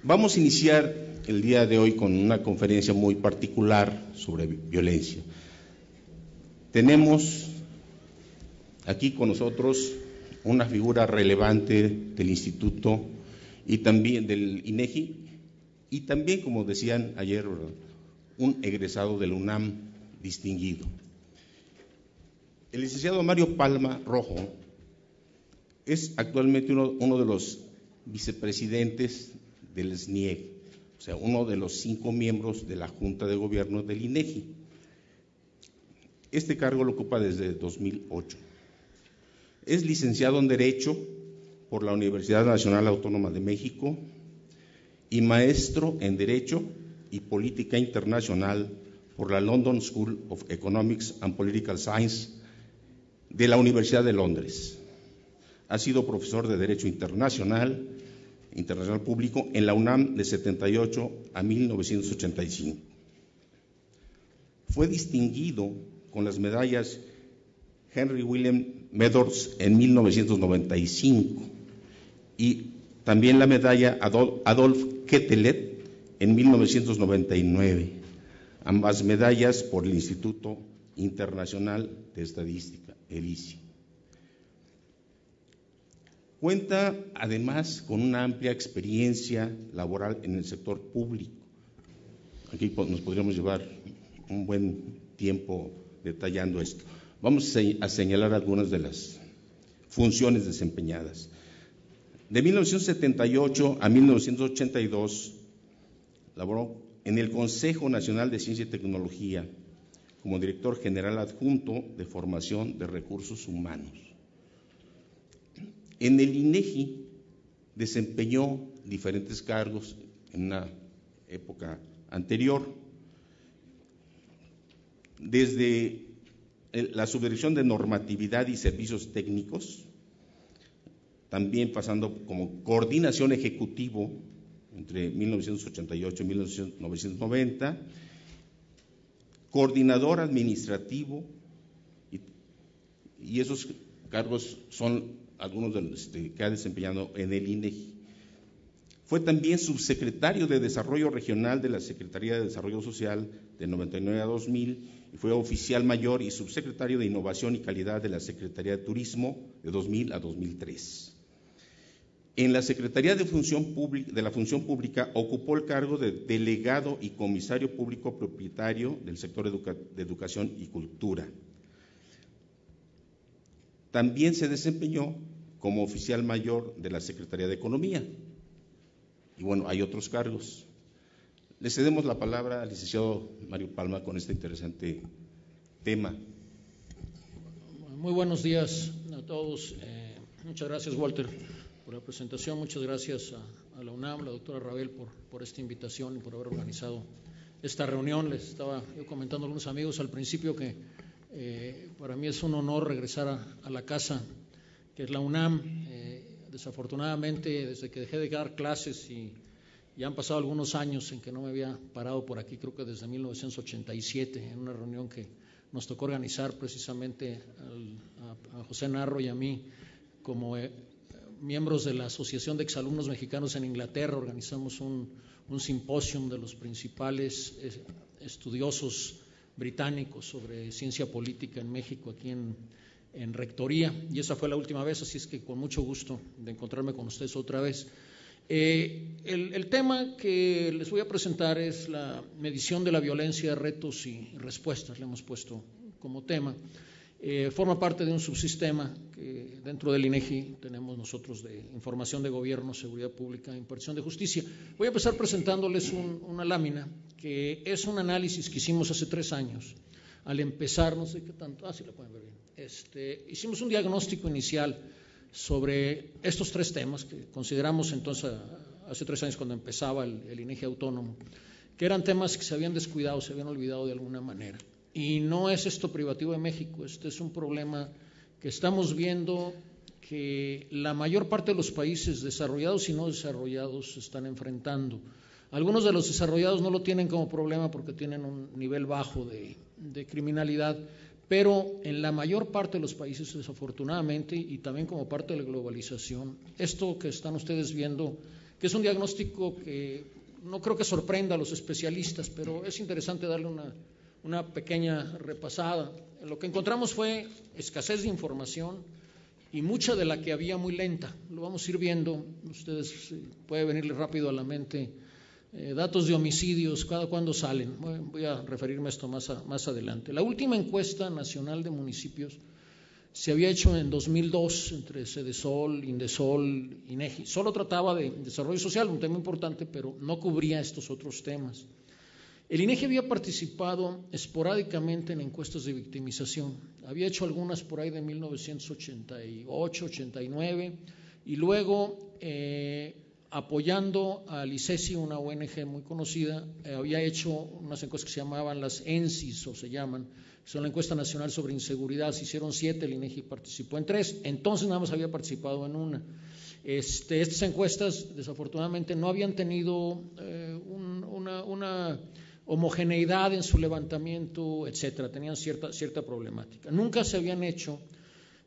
Vamos a iniciar el día de hoy con una conferencia muy particular sobre violencia. Tenemos aquí con nosotros una figura relevante del Instituto y también del INEGI, y también, como decían ayer, un egresado del UNAM distinguido. El licenciado Mario Palma Rojo es actualmente uno de los vicepresidentes del SNIEG, o sea, uno de los 5 miembros de la Junta de Gobierno del INEGI. Este cargo lo ocupa desde 2008. Es licenciado en Derecho por la Universidad Nacional Autónoma de México y maestro en Derecho y Política Internacional por la London School of Economics and Political Science de la Universidad de Londres. Ha sido profesor de Derecho Internacional Público en la UNAM de 78 a 1985. Fue distinguido con las medallas Henry William Medors en 1995 y también la medalla Adolf Quetelet en 1999, ambas medallas por el Instituto Internacional de Estadística, el ISI. Cuenta además con una amplia experiencia laboral en el sector público. Aquí nos podríamos llevar un buen tiempo detallando esto. Vamos a señalar algunas de las funciones desempeñadas. De 1978 a 1982 laboró en el Consejo Nacional de Ciencia y Tecnología como director general adjunto de formación de recursos humanos. En el INEGI desempeñó diferentes cargos en una época anterior, desde la subdirección de normatividad y servicios técnicos, también pasando como coordinación ejecutivo entre 1988 y 1990, coordinador administrativo, y esos cargos son algunos de los que ha desempeñado en el INEGI. Fue también subsecretario de Desarrollo Regional de la Secretaría de Desarrollo Social de 99 a 2000 y fue oficial mayor y subsecretario de Innovación y Calidad de la Secretaría de Turismo de 2000 a 2003. En la Secretaría de la Función Pública ocupó el cargo de delegado y comisario público propietario del sector de Educación y Cultura. También se desempeñó como oficial mayor de la Secretaría de Economía. Y bueno, hay otros cargos. Le cedemos la palabra al licenciado Mario Palma con este interesante tema. Muy buenos días a todos. Muchas gracias, Walter, por la presentación. Muchas gracias a la UNAM, la doctora Rabel, por esta invitación y por haber organizado esta reunión. Les estaba yo comentando a algunos amigos al principio que para mí es un honor regresar a la casa que es la UNAM. Desafortunadamente, desde que dejé de dar clases y ya han pasado algunos años en que no me había parado por aquí, creo que desde 1987, en una reunión que nos tocó organizar precisamente a José Narro y a mí como miembros de la Asociación de Exalumnos Mexicanos en Inglaterra. Organizamos un simposium de los principales estudiosos británicos sobre ciencia política en México, aquí en Rectoría, y esa fue la última vez, así es que con mucho gusto de encontrarme con ustedes otra vez. El tema que les voy a presentar es la medición de la violencia, retos y respuestas, le hemos puesto como tema. Forma parte de un subsistema que dentro del INEGI tenemos nosotros de información de gobierno, seguridad pública e impartición de justicia. Voy a empezar presentándoles una lámina que es un análisis que hicimos hace 3 años. Al empezar, no sé qué tanto, sí la pueden ver bien. Hicimos un diagnóstico inicial sobre estos 3 temas que consideramos entonces, hace 3 años cuando empezaba el INEGI autónomo, que eran temas que se habían descuidado, se habían olvidado de alguna manera. Y no es esto privativo de México, este es un problema que estamos viendo que la mayor parte de los países desarrollados y no desarrollados se están enfrentando. Algunos de los desarrollados no lo tienen como problema porque tienen un nivel bajo de criminalidad, pero en la mayor parte de los países, desafortunadamente, y también como parte de la globalización, esto que están ustedes viendo que es un diagnóstico que no creo que sorprenda a los especialistas, pero es interesante darle una pequeña repasada. Lo que encontramos fue escasez de información y mucha de la que había muy lenta. Lo vamos a ir viendo, ustedes puede venirles rápido a la mente. Datos de homicidios, cada cuándo salen. Voy a referirme a esto más adelante. La última encuesta nacional de municipios se había hecho en 2002 entre Cedesol, Indesol, INEGI. Solo trataba de desarrollo social, un tema importante, pero no cubría estos otros temas. El INEGI había participado esporádicamente en encuestas de victimización. Había hecho algunas por ahí de 1988, 89, y luego, apoyando al ICESI, una ONG muy conocida, había hecho unas encuestas que se llamaban las ENSIS, o se llaman, son la encuesta nacional sobre inseguridad. Se hicieron 7, el INEGI participó en 3, entonces nada más había participado en una. Estas encuestas desafortunadamente no habían tenido una homogeneidad en su levantamiento, etcétera, tenían cierta problemática. Nunca se habían hecho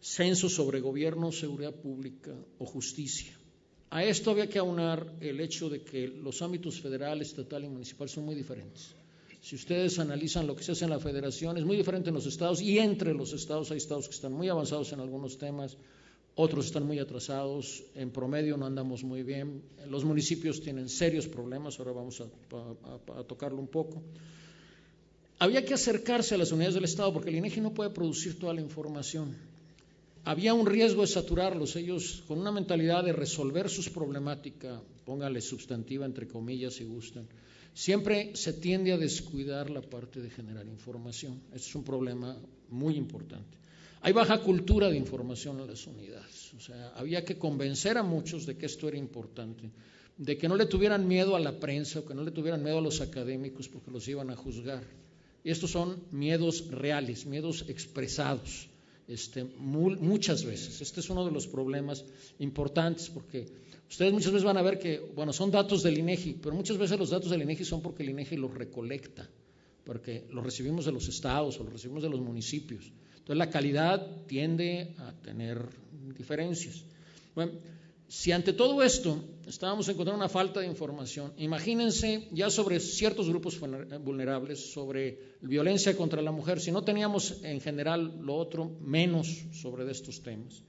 censos sobre gobierno, seguridad pública o justicia. A esto había que aunar el hecho de que los ámbitos federal, estatal y municipal son muy diferentes. Si ustedes analizan lo que se hace en la federación, es muy diferente en los estados, y entre los estados hay estados que están muy avanzados en algunos temas, otros están muy atrasados, en promedio no andamos muy bien. Los municipios tienen serios problemas, ahora vamos a tocarlo un poco. Había que acercarse a las unidades del Estado porque el INEGI no puede producir toda la información. Había un riesgo de saturarlos, ellos con una mentalidad de resolver sus problemáticas, póngale sustantiva entre comillas si gustan, siempre se tiende a descuidar la parte de generar información. Este es un problema muy importante. Hay baja cultura de información en las unidades, o sea, había que convencer a muchos de que esto era importante, de que no le tuvieran miedo a la prensa o que no le tuvieran miedo a los académicos porque los iban a juzgar. Y estos son miedos reales, miedos expresados. Muchas veces, este es uno de los problemas importantes, porque ustedes muchas veces van a ver que, bueno, son datos del INEGI, pero muchas veces los datos del INEGI son porque el INEGI los recolecta, porque los recibimos de los estados o los recibimos de los municipios. Entonces la calidad tiende a tener diferencias. Bueno, si ante todo esto estábamos encontrando una falta de información, imagínense ya sobre ciertos grupos vulnerables, sobre violencia contra la mujer, si no teníamos en general lo otro, menos sobre estos temas.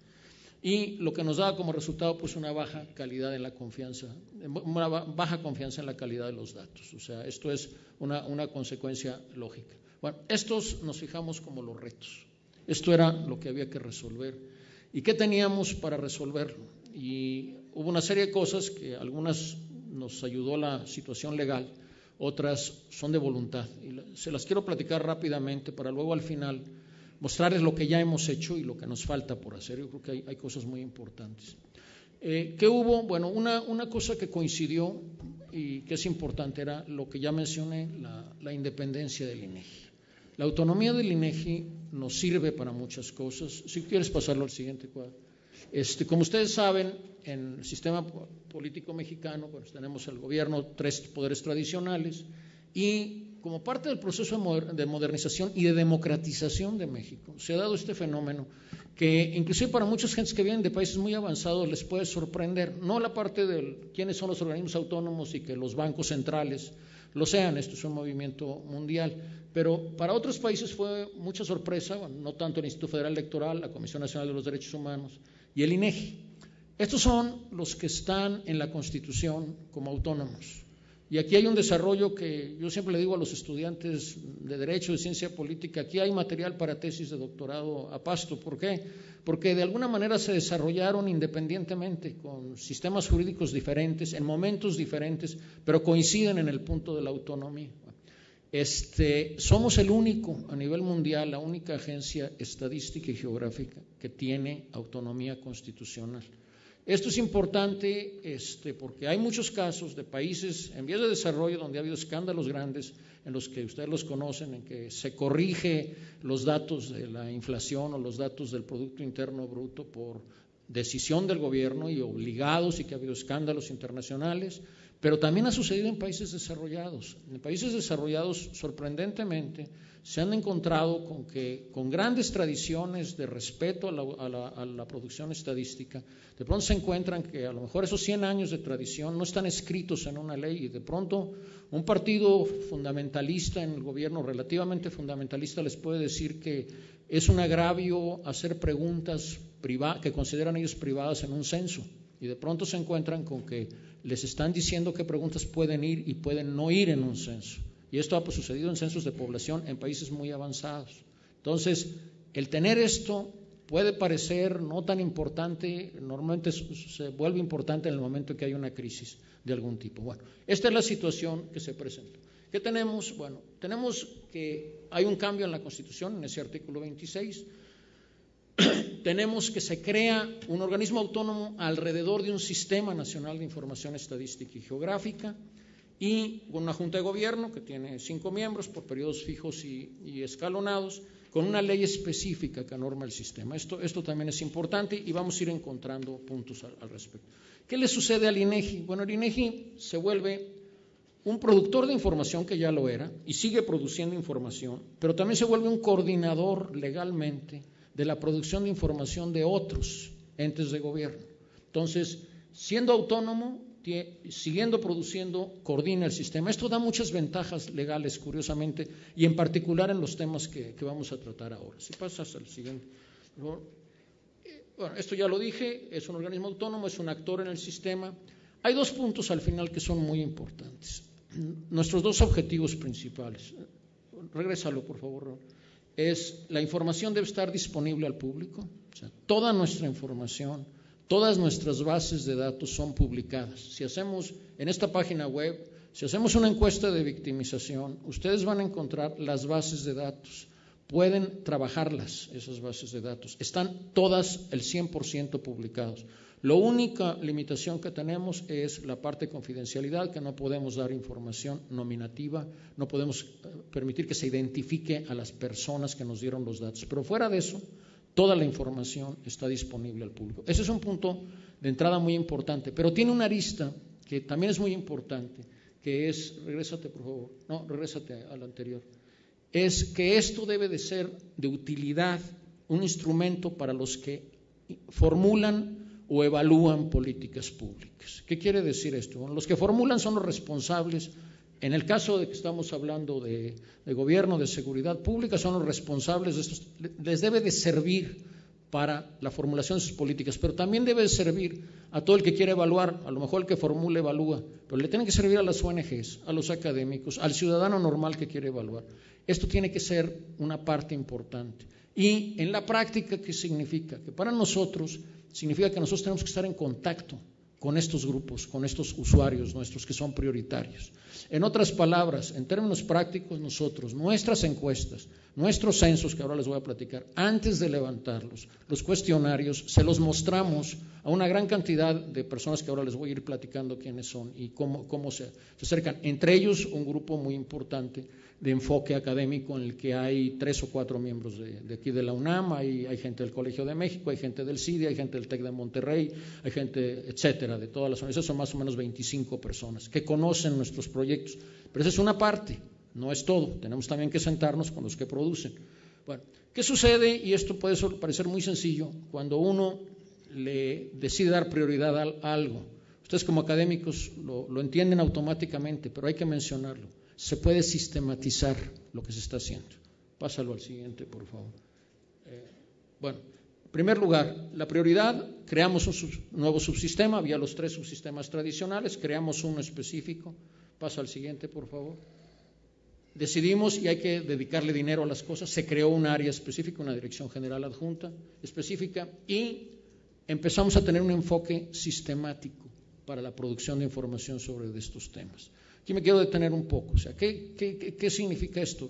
Y lo que nos daba como resultado pues una baja calidad en la confianza, una baja confianza en la calidad de los datos. O sea, esto es una consecuencia lógica. Bueno, estos nos fijamos como los retos. Esto era lo que había que resolver. ¿Y qué teníamos para resolverlo? Y hubo una serie de cosas que algunas nos ayudó la situación legal, otras son de voluntad. Y se las quiero platicar rápidamente para luego al final mostrarles lo que ya hemos hecho y lo que nos falta por hacer. Yo creo que hay cosas muy importantes. ¿Qué hubo? Bueno, una cosa que coincidió y que es importante era lo que ya mencioné, la independencia del INEGI. La autonomía del INEGI nos sirve para muchas cosas. Si quieres pasarlo al siguiente cuadro. Como ustedes saben, en el sistema político mexicano, pues tenemos el gobierno, 3 poderes tradicionales, y como parte del proceso de modernización y de democratización de México, se ha dado este fenómeno que inclusive para muchas gentes que vienen de países muy avanzados les puede sorprender, no la parte de quiénes son los organismos autónomos y que los bancos centrales lo sean, esto es un movimiento mundial, pero para otros países fue mucha sorpresa, bueno, no tanto el Instituto Federal Electoral, la Comisión Nacional de los Derechos Humanos y el INEGI. Estos son los que están en la Constitución como autónomos. Y aquí hay un desarrollo que yo siempre le digo a los estudiantes de Derecho, de Ciencia Política, aquí hay material para tesis de doctorado a pasto. ¿Por qué? Porque de alguna manera se desarrollaron independientemente, con sistemas jurídicos diferentes, en momentos diferentes, pero coinciden en el punto de la autonomía. Somos el único a nivel mundial, la única agencia estadística y geográfica que tiene autonomía constitucional. Esto es importante porque hay muchos casos de países en vías de desarrollo donde ha habido escándalos grandes en los que ustedes los conocen, en que se corrige los datos de la inflación o los datos del Producto Interno Bruto por decisión del gobierno y obligados, y que ha habido escándalos internacionales, pero también ha sucedido en países desarrollados. En países desarrollados, sorprendentemente, se han encontrado con que con grandes tradiciones de respeto a la producción estadística, de pronto se encuentran que a lo mejor esos 100 años de tradición no están escritos en una ley y de pronto un partido fundamentalista en el gobierno, relativamente fundamentalista, les puede decir que es un agravio hacer preguntas que consideran ellos privadas en un censo y de pronto se encuentran con que les están diciendo qué preguntas pueden ir y pueden no ir en un censo. Y esto ha sucedido en censos de población en países muy avanzados. Entonces, el tener esto puede parecer no tan importante, normalmente se vuelve importante en el momento en que hay una crisis de algún tipo. Bueno, esta es la situación que se presenta. ¿Qué tenemos? Bueno, tenemos que hay un cambio en la Constitución, en ese artículo 26. Tenemos que se crea un organismo autónomo alrededor de un Sistema Nacional de Información Estadística y Geográfica, y una Junta de Gobierno que tiene 5 miembros por periodos fijos y escalonados, con una ley específica que norma el sistema. Esto también es importante y vamos a ir encontrando puntos al respecto. ¿Qué le sucede al INEGI? Bueno, el INEGI se vuelve un productor de información, que ya lo era, y sigue produciendo información, pero también se vuelve un coordinador legalmente de la producción de información de otros entes de gobierno. Entonces, siendo autónomo, siguiendo produciendo, coordina el sistema. Esto da muchas ventajas legales, curiosamente, y en particular en los temas que vamos a tratar ahora. Si pasas al siguiente. Bueno, esto ya lo dije, es un organismo autónomo, es un actor en el sistema. Hay 2 puntos al final que son muy importantes. Nuestros 2 objetivos principales. Regrésalo, por favor, Raúl. Es la información debe estar disponible al público, o sea, toda nuestra información, todas nuestras bases de datos son publicadas. Si hacemos en esta página web, si hacemos una encuesta de victimización, ustedes van a encontrar las bases de datos, pueden trabajarlas, esas bases de datos, están todas el 100% publicados. La única limitación que tenemos es la parte de confidencialidad, que no podemos dar información nominativa, no podemos permitir que se identifique a las personas que nos dieron los datos, pero fuera de eso, toda la información está disponible al público. Ese es un punto de entrada muy importante, pero tiene una arista que también es muy importante, que es, regrésate por favor, no, regrésate al anterior, es que esto debe de ser de utilidad, un instrumento para los que formulan o evalúan políticas públicas. ¿Qué quiere decir esto? Bueno, los que formulan son los responsables. En el caso de que estamos hablando de gobierno, de seguridad pública, son los responsables de estos. Les debe de servir para la formulación de sus políticas, pero también debe de servir a todo el que quiere evaluar. A lo mejor el que formula evalúa, pero le tiene que servir a las ONGs, a los académicos, al ciudadano normal que quiere evaluar. Esto tiene que ser una parte importante. Y en la práctica, ¿qué significa? Que para nosotros significa que nosotros tenemos que estar en contacto con estos grupos, con estos usuarios nuestros que son prioritarios. En otras palabras, en términos prácticos, nosotros, nuestras encuestas, nuestros censos, que ahora les voy a platicar, antes de levantarlos, los cuestionarios, se los mostramos a una gran cantidad de personas que ahora les voy a ir platicando quiénes son y cómo se acercan. Entre ellos, un grupo muy importante de enfoque académico en el que hay 3 o 4 miembros de aquí de la UNAM, hay gente del Colegio de México, hay gente del CIDI, hay gente del TEC de Monterrey, hay gente, etcétera, de todas las universidades, son más o menos 25 personas que conocen nuestros proyectos, pero esa es una parte, no es todo, tenemos también que sentarnos con los que producen. Bueno, ¿qué sucede? Y esto puede parecer muy sencillo, cuando uno le decide dar prioridad a algo. Ustedes como académicos lo entienden automáticamente, pero hay que mencionarlo. Se puede sistematizar lo que se está haciendo. Pásalo al siguiente, por favor. Bueno, en primer lugar, la prioridad, creamos un nuevo subsistema, había los 3 subsistemas tradicionales, creamos uno específico. Pasa al siguiente, por favor. Decidimos, y hay que dedicarle dinero a las cosas, se creó un área específica, una dirección general adjunta específica, y empezamos a tener un enfoque sistemático para la producción de información sobre estos temas. Aquí me quiero detener un poco. O sea, ¿qué significa esto?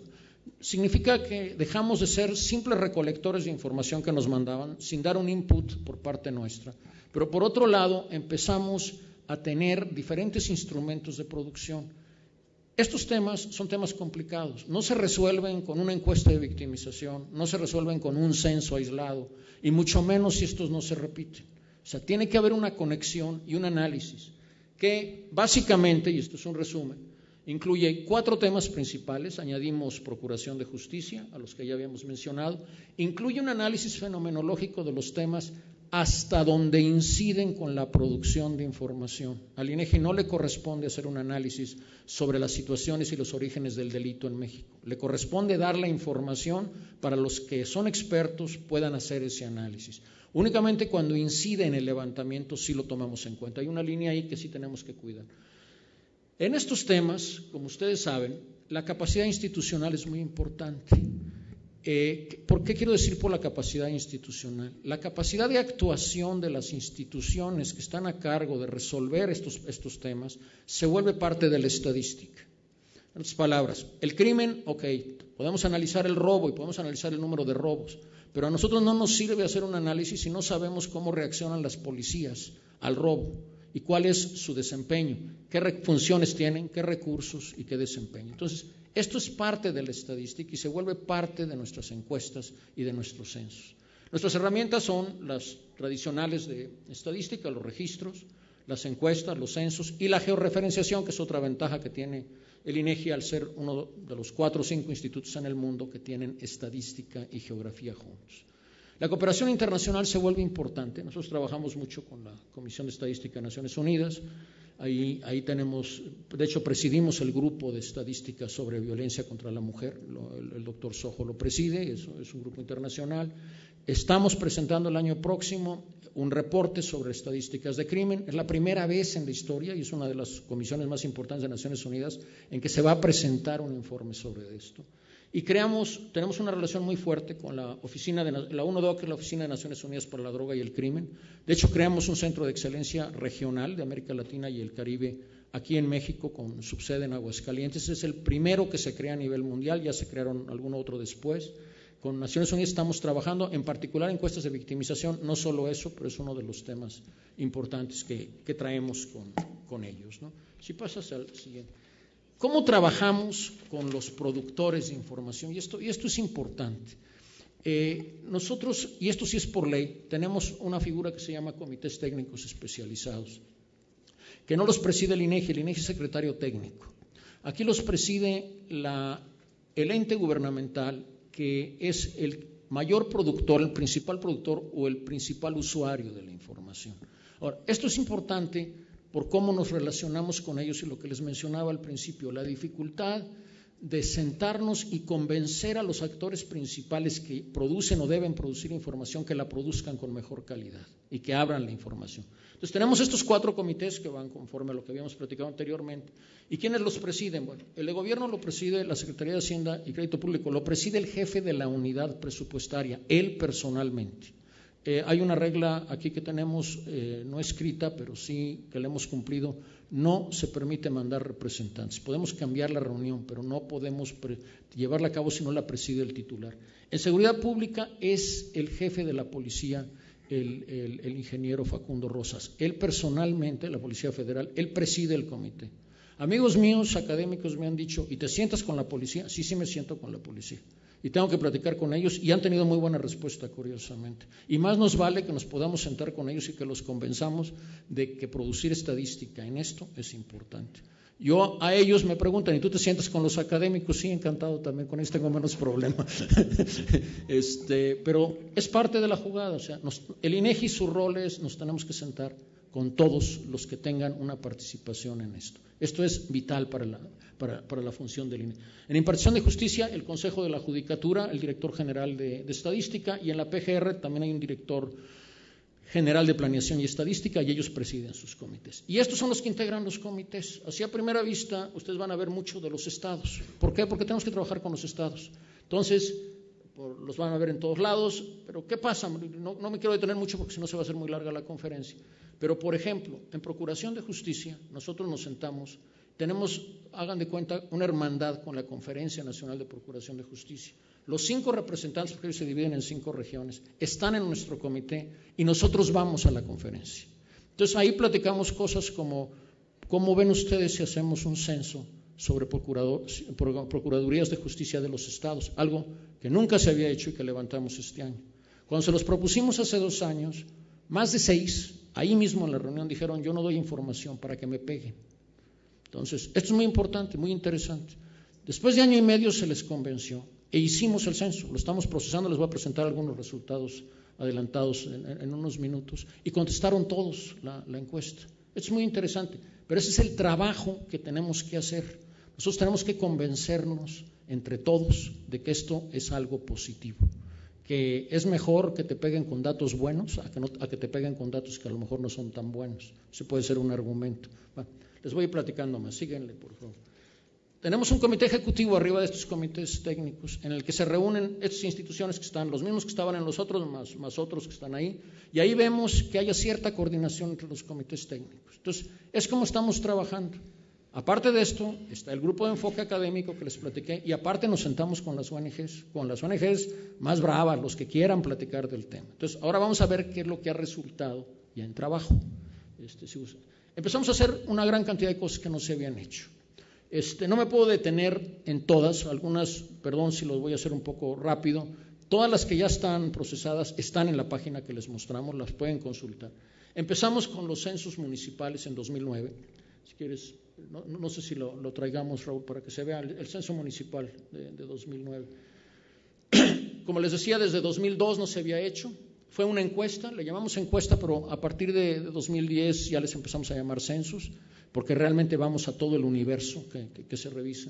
Significa que dejamos de ser simples recolectores de información que nos mandaban sin dar un input por parte nuestra, pero por otro lado empezamos a tener diferentes instrumentos de producción. Estos temas son temas complicados, no se resuelven con una encuesta de victimización, no se resuelven con un censo aislado, y mucho menos si estos no se repiten. O sea, tiene que haber una conexión y un análisis que básicamente, y esto es un resumen, Incluye 4 temas principales, añadimos procuración de justicia, a los que ya habíamos mencionado. Incluye un análisis fenomenológico de los temas hasta donde inciden con la producción de información. Al INEGI no le corresponde hacer un análisis sobre las situaciones y los orígenes del delito en México. Le corresponde dar la información para los que son expertos puedan hacer ese análisis. Únicamente cuando incide en el levantamiento sí lo tomamos en cuenta. Hay una línea ahí que sí tenemos que cuidar. En estos temas, como ustedes saben, la capacidad institucional es muy importante. ¿Por qué quiero decir por la capacidad institucional? La capacidad de actuación de las instituciones que están a cargo de resolver estos temas se vuelve parte de la estadística. En otras palabras, el crimen, ok, podemos analizar el robo y podemos analizar el número de robos, pero a nosotros no nos sirve hacer un análisis si no sabemos cómo reaccionan las policías al robo y cuál es su desempeño, qué funciones tienen, qué recursos y qué desempeño. Entonces, esto es parte de la estadística y se vuelve parte de nuestras encuestas y de nuestros censos. Nuestras herramientas son las tradicionales de estadística, los registros, las encuestas, los censos y la georreferenciación, que es otra ventaja que tiene el INEGI al ser uno de los 4 o 5 institutos en el mundo que tienen estadística y geografía juntos. La cooperación internacional se vuelve importante. Nosotros trabajamos mucho con la Comisión de Estadística de Naciones Unidas. Ahí tenemos, de hecho presidimos el grupo de estadística sobre violencia contra la mujer, el doctor Sojo lo preside, es un grupo internacional. Estamos presentando el año próximo un reporte sobre estadísticas de crimen. Es la primera vez en la historia y es una de las comisiones más importantes de Naciones Unidas en que se va a presentar un informe sobre esto. Y tenemos una relación muy fuerte con la oficina de la UNODC, que es la Oficina de Naciones Unidas para la Droga y el Crimen. De hecho, creamos un centro de excelencia regional de América Latina y el Caribe aquí en México con subsede en Aguascalientes. Es el primero que se crea a nivel mundial, ya se crearon algún otro después. Con Naciones Unidas estamos trabajando, en particular en encuestas de victimización, no solo eso, pero es uno de los temas importantes que traemos con ellos, ¿no? Si pasas al siguiente. ¿Cómo trabajamos con los productores de información? Y esto es importante. Nosotros, y esto sí es por ley, tenemos una figura que se llama comités técnicos especializados, que no los preside el INEGI es secretario técnico. Aquí los preside el ente gubernamental, que es el mayor productor, el principal productor o el principal usuario de la información. Ahora, esto es importante por cómo nos relacionamos con ellos y lo que les mencionaba al principio, la dificultad de sentarnos y convencer a los actores principales que producen o deben producir información que la produzcan con mejor calidad y que abran la información. Entonces tenemos estos 4 comités que van conforme a lo que habíamos platicado anteriormente. ¿Y quiénes los presiden? Bueno, el de gobierno lo preside la Secretaría de Hacienda y Crédito Público, lo preside el jefe de la unidad presupuestaria, él personalmente. Hay una regla aquí que tenemos, no escrita, pero sí que la hemos cumplido. No se permite mandar representantes. Podemos cambiar la reunión, pero no podemos llevarla a cabo si no la preside el titular. En seguridad pública es el jefe de la policía, el ingeniero Facundo Rosas. Él personalmente, la Policía Federal, él preside el comité. Amigos míos, académicos me han dicho, ¿y te sientas con la policía? Sí me siento con la policía. Y tengo que platicar con ellos y han tenido muy buena respuesta, curiosamente. Y más nos vale que nos podamos sentar con ellos y que los convenzamos de que producir estadística en esto es importante. A ellos me preguntan, ¿y tú te sientas con los académicos? Sí, encantado también, con ellos tengo menos problema. Pero es parte de la jugada. O sea, el INEGI, su rol es, nos tenemos que sentar con todos los que tengan una participación en esto. Esto es vital para la función del INE. En impartición de justicia, el Consejo de la Judicatura, el Director General de Estadística, y en la PGR también hay un Director General de Planeación y Estadística, y ellos presiden sus comités. Y estos son los que integran los comités. Así a primera vista, ustedes van a ver mucho de los estados. ¿Por qué? Porque tenemos que trabajar con los estados. Entonces, los van a ver en todos lados, pero ¿qué pasa? No me quiero detener mucho porque si no se va a hacer muy larga la conferencia. Pero, por ejemplo, en Procuración de Justicia, nosotros nos sentamos, hagan de cuenta, una hermandad con la Conferencia Nacional de Procuración de Justicia. Los 5 representantes, porque ellos se dividen en 5 regiones, están en nuestro comité y nosotros vamos a la conferencia. Entonces, ahí platicamos cosas como, ¿cómo ven ustedes si hacemos un censo sobre procuradurías de justicia de los estados? Algo que nunca se había hecho y que levantamos este año. Cuando se los propusimos hace 2 años, más de 6, ahí mismo en la reunión dijeron, yo no doy información para que me peguen. Entonces, esto es muy importante, muy interesante. Después de año y medio se les convenció e hicimos el censo, lo estamos procesando, les voy a presentar algunos resultados adelantados en unos minutos, y contestaron todos la encuesta. Esto es muy interesante, pero ese es el trabajo que tenemos que hacer. Nosotros tenemos que convencernos entre todos de que esto es algo positivo, que es mejor que te peguen con datos buenos a que te peguen con datos que a lo mejor no son tan buenos. Ese puede ser un argumento. Bueno, les voy a ir platicando más, síguenle por favor. Tenemos un comité ejecutivo arriba de estos comités técnicos en el que se reúnen estas instituciones que están, los mismos que estaban en los otros, más otros que están ahí, y ahí vemos que haya cierta coordinación entre los comités técnicos. Entonces, es como estamos trabajando. Aparte de esto, está el grupo de enfoque académico que les platiqué, y aparte nos sentamos con las ONGs más bravas, los que quieran platicar del tema. Entonces, ahora vamos a ver qué es lo que ha resultado ya en trabajo. Empezamos a hacer una gran cantidad de cosas que no se habían hecho. No me puedo detener en todas, algunas, perdón si los voy a hacer un poco rápido, todas las que ya están procesadas están en la página que les mostramos, las pueden consultar. Empezamos con los censos municipales en 2009, si quieres, no sé si lo traigamos, Raúl, para que se vea el censo municipal de 2009. Como les decía, desde 2002 no se había hecho, fue una encuesta, le llamamos encuesta, pero a partir de 2010 ya les empezamos a llamar censos, porque realmente vamos a todo el universo que se revisa.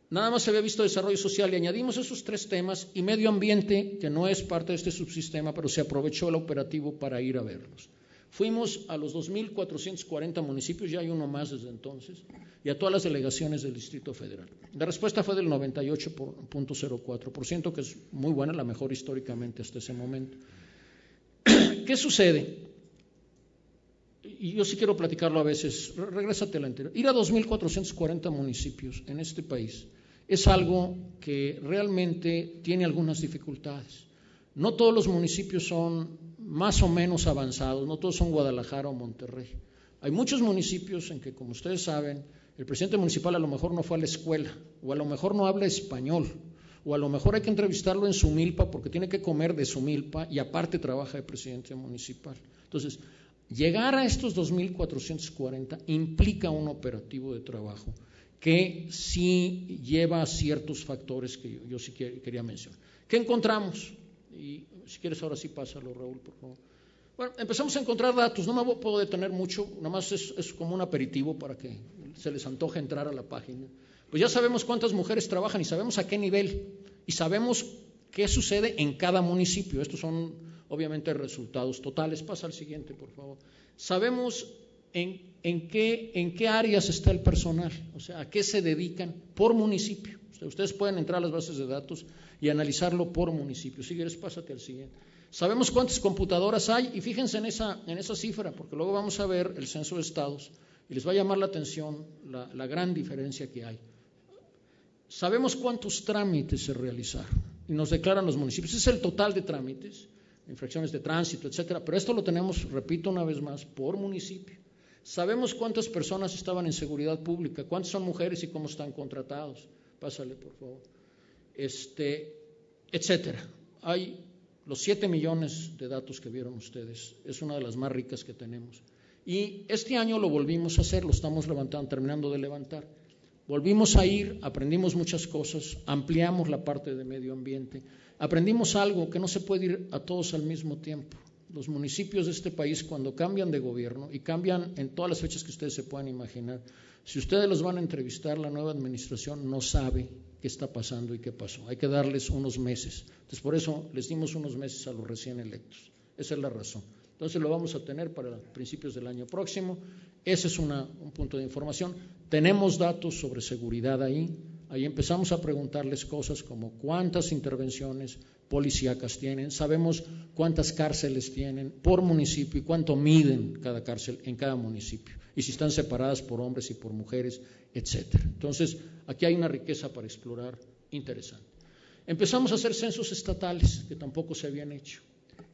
Nada más se había visto desarrollo social y añadimos esos 3 temas y medio ambiente, que no es parte de este subsistema, pero se aprovechó el operativo para ir a verlos. Fuimos a los 2.440 municipios, ya hay uno más desde entonces, y a todas las delegaciones del Distrito Federal. La respuesta fue del 98.04%, que es muy buena, la mejor históricamente hasta ese momento. ¿Qué sucede? Y yo sí quiero platicarlo a veces, regrésate a la anterior. Ir a 2.440 municipios en este país es algo que realmente tiene algunas dificultades. No todos los municipios son más o menos avanzados, no todos son Guadalajara o Monterrey. Hay muchos municipios en que, como ustedes saben, el presidente municipal a lo mejor no fue a la escuela, o a lo mejor no habla español, o a lo mejor hay que entrevistarlo en su milpa porque tiene que comer de su milpa y aparte trabaja de presidente municipal. Entonces, llegar a estos 2.440 implica un operativo de trabajo que sí lleva ciertos factores que yo sí quería mencionar. ¿Qué encontramos? Y si quieres ahora sí pásalo, Raúl, por favor. Bueno, empezamos a encontrar datos, no me puedo detener mucho, nada más es como un aperitivo para que se les antoje entrar a la página. Pues ya sabemos cuántas mujeres trabajan y sabemos a qué nivel y sabemos qué sucede en cada municipio. Estos son obviamente resultados totales. Pasa al siguiente, por favor. Sabemos en qué áreas está el personal, o sea, a qué se dedican por municipio. Ustedes pueden entrar a las bases de datos y analizarlo por municipio. Si quieres, pásate al siguiente. Sabemos cuántas computadoras hay y fíjense en esa cifra, porque luego vamos a ver el censo de estados y les va a llamar la atención la gran diferencia que hay. Sabemos cuántos trámites se realizaron y nos declaran los municipios. Ese es el total de trámites, infracciones de tránsito, etcétera, pero esto lo tenemos, repito una vez más, por municipio. Sabemos cuántas personas estaban en seguridad pública, cuántas son mujeres y cómo están contratados. Pásale, por favor. Etcétera. Hay los 7 millones de datos que vieron ustedes. Es una de las más ricas que tenemos. Y este año lo volvimos a hacer, lo estamos terminando de levantar. Volvimos a ir, aprendimos muchas cosas, ampliamos la parte de medio ambiente, aprendimos algo que no se puede ir a todos al mismo tiempo. Los municipios de este país, cuando cambian de gobierno y cambian en todas las fechas que ustedes se puedan imaginar, si ustedes los van a entrevistar, la nueva administración no sabe qué está pasando y qué pasó. Hay que darles unos meses. Entonces, por eso les dimos unos meses a los recién electos. Esa es la razón. Entonces, lo vamos a tener para principios del año próximo. Ese es un punto de información. Tenemos datos sobre seguridad ahí. Ahí empezamos a preguntarles cosas como cuántas intervenciones policíacas tienen, sabemos cuántas cárceles tienen por municipio y cuánto miden cada cárcel en cada municipio, y si están separadas por hombres y por mujeres, etcétera. Entonces, aquí hay una riqueza para explorar interesante. Empezamos a hacer censos estatales, que tampoco se habían hecho.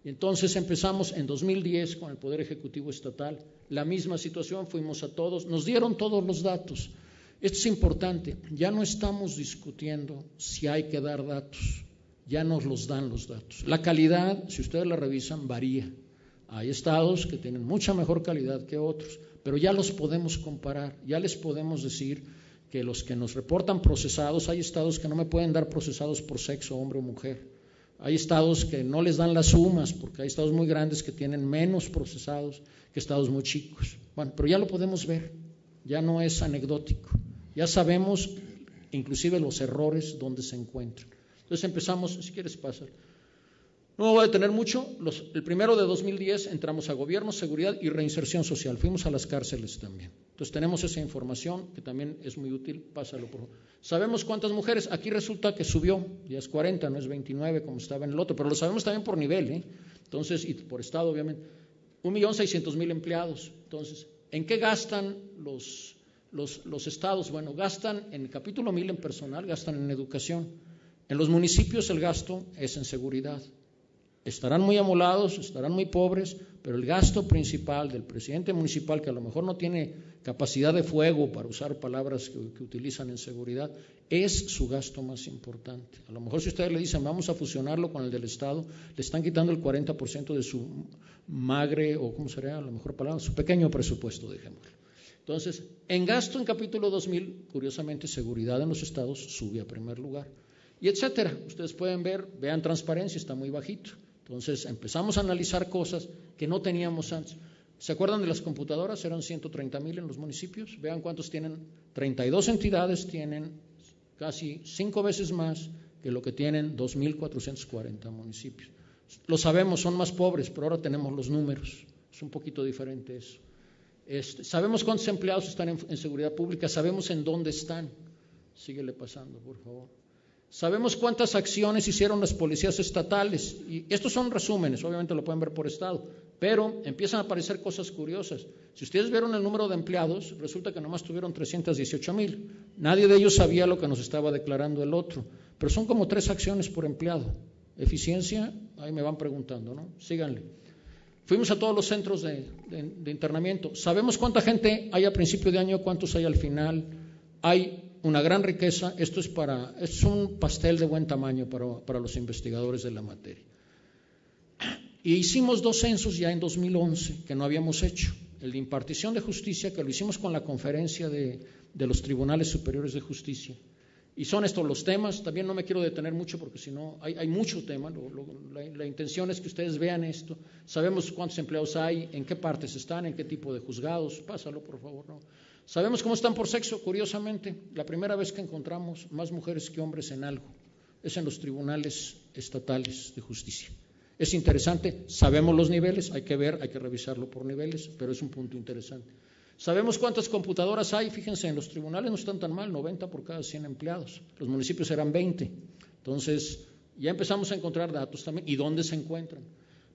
Y entonces empezamos en 2010 con el Poder Ejecutivo Estatal, la misma situación, fuimos a todos, nos dieron todos los datos. Esto es importante, ya no estamos discutiendo si hay que dar datos, ya nos los dan los datos. La calidad, si ustedes la revisan, varía. Hay estados que tienen mucha mejor calidad que otros, pero ya los podemos comparar, ya les podemos decir que los que nos reportan procesados, hay estados que no me pueden dar procesados por sexo, hombre o mujer. Hay estados que no les dan las sumas, porque hay estados muy grandes que tienen menos procesados que estados muy chicos. Bueno, pero ya lo podemos ver, ya no es anecdótico, ya sabemos inclusive los errores donde se encuentran. Entonces empezamos, si quieres pasar. No me voy a detener mucho. El primero de 2010 entramos a Gobierno, Seguridad y Reinserción Social. Fuimos a las cárceles también. Entonces tenemos esa información que también es muy útil. Pásalo, por favor. Sabemos cuántas mujeres. Aquí resulta que subió, ya es 40, no es 29 como estaba en el otro, pero lo sabemos también por nivel, Entonces, y por estado obviamente. 1.600.000 empleados. Entonces, ¿en qué gastan los estados? Bueno, gastan en el capítulo 1000 en personal, gastan en educación. En los municipios el gasto es en seguridad. Estarán muy amolados, estarán muy pobres, pero el gasto principal del presidente municipal, que a lo mejor no tiene capacidad de fuego para usar palabras que utilizan en seguridad, es su gasto más importante. A lo mejor si ustedes le dicen vamos a fusionarlo con el del Estado, le están quitando el 40% de su magre, o ¿cómo sería la mejor palabra? Su pequeño presupuesto, dejémoslo. Entonces, en gasto en capítulo 2000, curiosamente, seguridad en los estados sube a primer lugar, y etcétera. Ustedes pueden ver, vean transparencia, está muy bajito. Entonces empezamos a analizar cosas que no teníamos antes. ¿Se acuerdan de las computadoras? Eran 130.000 en los municipios. Vean cuántos tienen. 32 entidades tienen casi 5 veces más que lo que tienen 2.440 municipios. Lo sabemos, son más pobres, pero ahora tenemos los números. Es un poquito diferente eso. Sabemos cuántos empleados están en seguridad pública, sabemos en dónde están. Síguele pasando, por favor. Sabemos cuántas acciones hicieron las policías estatales, y estos son resúmenes, obviamente lo pueden ver por estado, pero empiezan a aparecer cosas curiosas. Si ustedes vieron el número de empleados, resulta que nomás tuvieron 318.000. Nadie de ellos sabía lo que nos estaba declarando el otro, pero son como 3 acciones por empleado. Eficiencia, ahí me van preguntando, ¿no? Síganle. Fuimos a todos los centros de internamiento. Sabemos cuánta gente hay a principio de año, cuántos hay al final. Hay una gran riqueza. Esto es un pastel de buen tamaño para los investigadores de la materia. Y hicimos 2 censos ya en 2011 que no habíamos hecho. El de impartición de justicia, que lo hicimos con la conferencia de los tribunales superiores de justicia. Y son estos los temas. También no me quiero detener mucho porque si no hay mucho tema. La intención es que ustedes vean esto. Sabemos cuántos empleados hay, en qué partes están, en qué tipo de juzgados. Pásalo, por favor, ¿no? Sabemos cómo están por sexo. Curiosamente, la primera vez que encontramos más mujeres que hombres en algo es en los tribunales estatales de justicia. Es interesante. Sabemos los niveles, hay que ver, hay que revisarlo por niveles, pero es un punto interesante. Sabemos cuántas computadoras hay. Fíjense, en los tribunales no están tan mal, 90 por cada 100 empleados. Los municipios eran 20. Entonces, ya empezamos a encontrar datos también. ¿Y dónde se encuentran?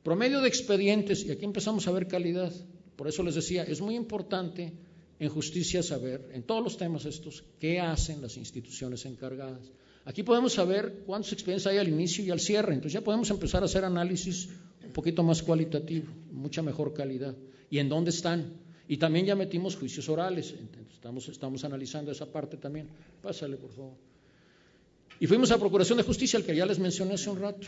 Promedio de expedientes, y aquí empezamos a ver calidad. Por eso les decía, es muy importante en justicia saber, en todos los temas estos, qué hacen las instituciones encargadas. Aquí podemos saber cuántos expedientes hay al inicio y al cierre. Entonces ya podemos empezar a hacer análisis un poquito más cualitativo, mucha mejor calidad. ¿Y en dónde están? Y también ya metimos juicios orales. Estamos analizando esa parte también. Pásale, por favor. Y fuimos a Procuración de Justicia, el que ya les mencioné hace un rato.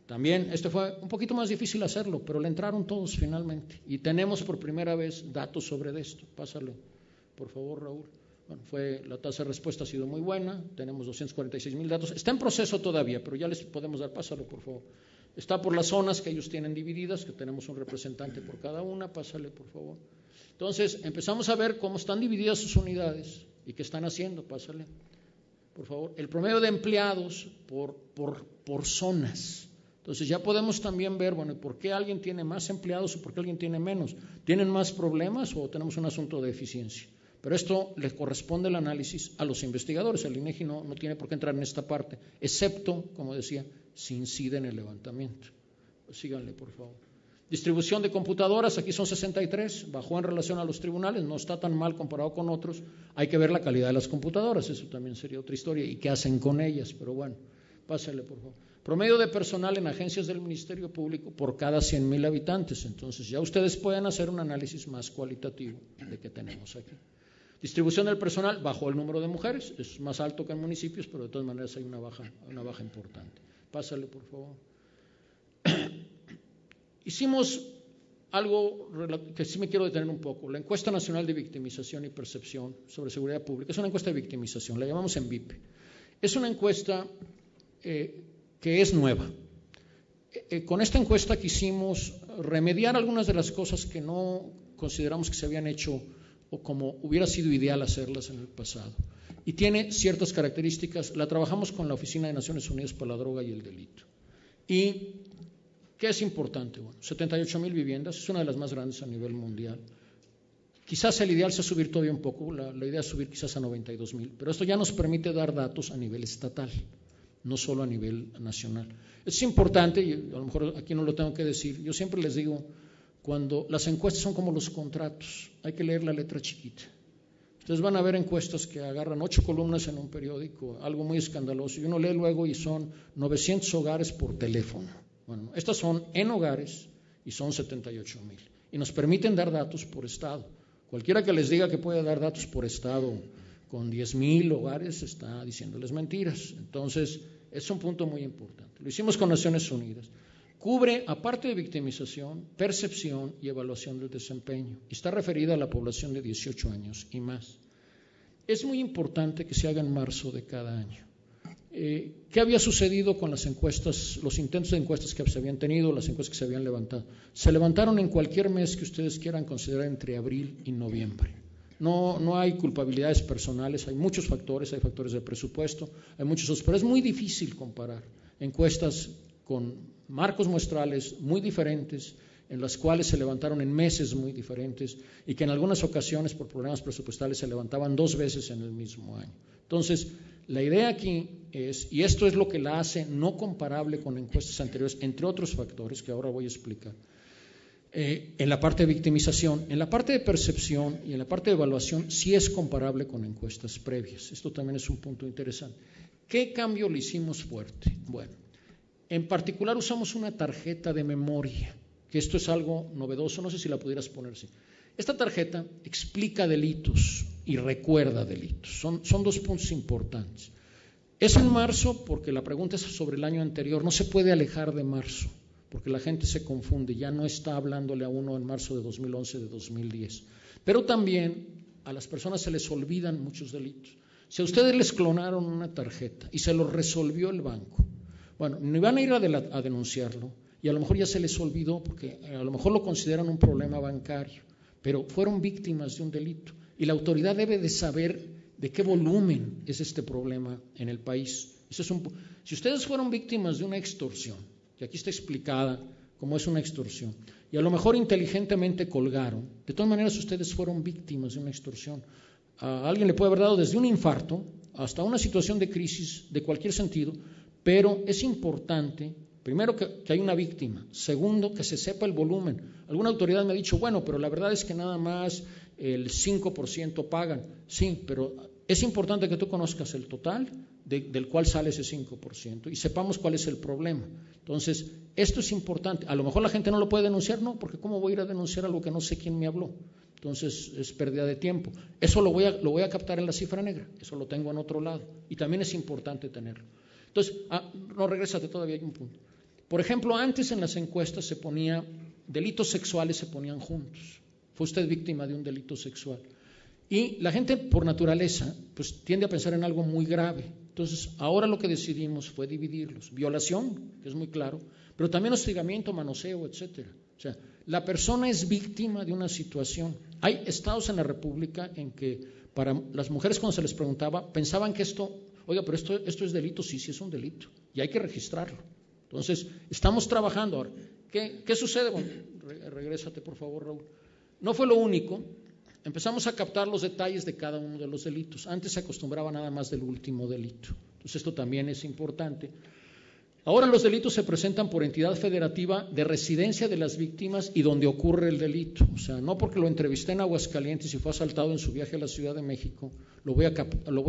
También, fue un poquito más difícil hacerlo, pero le entraron todos finalmente. Y tenemos por primera vez datos sobre esto. Pásale, por favor, Raúl. Bueno, la tasa de respuesta ha sido muy buena. Tenemos 246.000 datos. Está en proceso todavía, pero ya les podemos dar. Pásalo, por favor. Está por las zonas que ellos tienen divididas, que tenemos un representante por cada una. Pásale, por favor. Entonces, empezamos a ver cómo están divididas sus unidades y qué están haciendo. Pásale, por favor. El promedio de empleados por zonas. Entonces, ya podemos también ver, bueno, ¿por qué alguien tiene más empleados o por qué alguien tiene menos? ¿Tienen más problemas o tenemos un asunto de eficiencia? Pero esto le corresponde el análisis a los investigadores. El INEGI no tiene por qué entrar en esta parte, excepto, como decía, si incide en el levantamiento. Pues síganle, por favor. Distribución de computadoras, aquí son 63, bajó en relación a los tribunales, no está tan mal comparado con otros. Hay que ver la calidad de las computadoras, eso también sería otra historia, y qué hacen con ellas, pero bueno, pásale, por favor. Promedio de personal en agencias del Ministerio Público por cada 100.000 habitantes. Entonces ya ustedes pueden hacer un análisis más cualitativo de qué tenemos aquí. Distribución del personal, bajó el número de mujeres, es más alto que en municipios, pero de todas maneras hay una baja importante. Pásale, por favor. Hicimos algo que sí me quiero detener un poco. La encuesta nacional de victimización y percepción sobre seguridad pública es una encuesta de victimización, la llamamos ENVIPE. Es una encuesta que es nueva. Con esta encuesta quisimos remediar algunas de las cosas que no consideramos que se habían hecho o como hubiera sido ideal hacerlas en el pasado. Y tiene ciertas características. La trabajamos con la Oficina de Naciones Unidas para la Droga y el Delito. ¿Y qué es importante? Bueno, 78,000 viviendas, es una de las más grandes a nivel mundial. Quizás el ideal sea subir todavía un poco, la idea es subir quizás a 92,000, pero esto ya nos permite dar datos a nivel estatal, no solo a nivel nacional. Es importante, y a lo mejor aquí no lo tengo que decir, yo siempre les digo, cuando las encuestas son como los contratos, hay que leer la letra chiquita. Ustedes van a ver encuestas que agarran 8 columnas en un periódico, algo muy escandaloso, y uno lee luego y son 900 hogares por teléfono. Bueno, estas son en hogares y son 78,000. Y nos permiten dar datos por estado. Cualquiera que les diga que puede dar datos por estado con 10,000 hogares está diciéndoles mentiras. Entonces, es un punto muy importante. Lo hicimos con Naciones Unidas. Cubre, aparte de victimización, percepción y evaluación del desempeño. Y está referida a la población de 18 años y más. Es muy importante que se haga en marzo de cada año. ¿Qué había sucedido con las encuestas, los intentos de encuestas que se habían tenido, las encuestas que se habían levantado? Se levantaron en cualquier mes que ustedes quieran considerar entre abril y noviembre. No hay culpabilidades personales, hay muchos factores, hay factores de presupuesto, hay muchos otros, pero es muy difícil comparar encuestas con marcos muestrales muy diferentes, en las cuales se levantaron en meses muy diferentes y que en algunas ocasiones por problemas presupuestales se levantaban 2 veces en el mismo año. Entonces, la idea aquí es, y esto es lo que la hace no comparable con encuestas anteriores, entre otros factores que ahora voy a explicar, en la parte de victimización, en la parte de percepción y en la parte de evaluación sí es comparable con encuestas previas. Esto también es un punto interesante. ¿Qué cambio le hicimos fuerte? Bueno, en particular usamos una tarjeta de memoria, que esto es algo novedoso, no sé si la pudieras poner así. Esta tarjeta explica delitos y recuerda delitos. Son 2 puntos importantes. Es en marzo porque la pregunta es sobre el año anterior, no se puede alejar de marzo, porque la gente se confunde, ya no está hablándole a uno en marzo de 2011, de 2010. Pero también a las personas se les olvidan muchos delitos. Si a ustedes les clonaron una tarjeta y se lo resolvió el banco, bueno, ni van a ir a denunciarlo y a lo mejor ya se les olvidó porque a lo mejor lo consideran un problema bancario, pero fueron víctimas de un delito y la autoridad debe de saber de qué volumen es este problema en el país. Si ustedes fueron víctimas de una extorsión, que aquí está explicada cómo es una extorsión, y a lo mejor inteligentemente colgaron, de todas maneras ustedes fueron víctimas de una extorsión. A alguien le puede haber dado desde un infarto hasta una situación de crisis de cualquier sentido, pero es importante, primero, que hay una víctima, segundo, que se sepa el volumen. Alguna autoridad me ha dicho, bueno, pero la verdad es que nada más el 5% pagan. Sí, pero es importante que tú conozcas el total del cual sale ese 5% y sepamos cuál es el problema. Entonces, esto es importante. A lo mejor la gente no lo puede denunciar, no, porque ¿cómo voy a ir a denunciar algo que no sé quién me habló? Entonces, es pérdida de tiempo. Eso lo voy a captar en la cifra negra, eso lo tengo en otro lado y también es importante tenerlo. Entonces, no, regrésate, todavía hay un punto. Por ejemplo, antes en las encuestas se ponía, delitos sexuales se ponían juntos. Fue usted víctima de un delito sexual. Y la gente, por naturaleza, pues tiende a pensar en algo muy grave. Entonces, ahora lo que decidimos fue dividirlos. Violación, que es muy claro, pero también hostigamiento, manoseo, etcétera. O sea, la persona es víctima de una situación. Hay estados en la República en que para las mujeres cuando se les preguntaba, pensaban que oiga, pero esto es delito, sí es un delito y hay que registrarlo. Entonces, estamos trabajando ahora. ¿Qué sucede? Bueno, regrésate por favor, Raúl. No fue lo único. Empezamos a captar los detalles de cada uno de los delitos. Antes se acostumbraba nada más del último delito. Entonces, esto también es importante. Ahora los delitos se presentan por entidad federativa de residencia de las víctimas y donde ocurre el delito. O sea, no porque lo entrevisté en Aguascalientes y fue asaltado en su viaje a la Ciudad de México, lo voy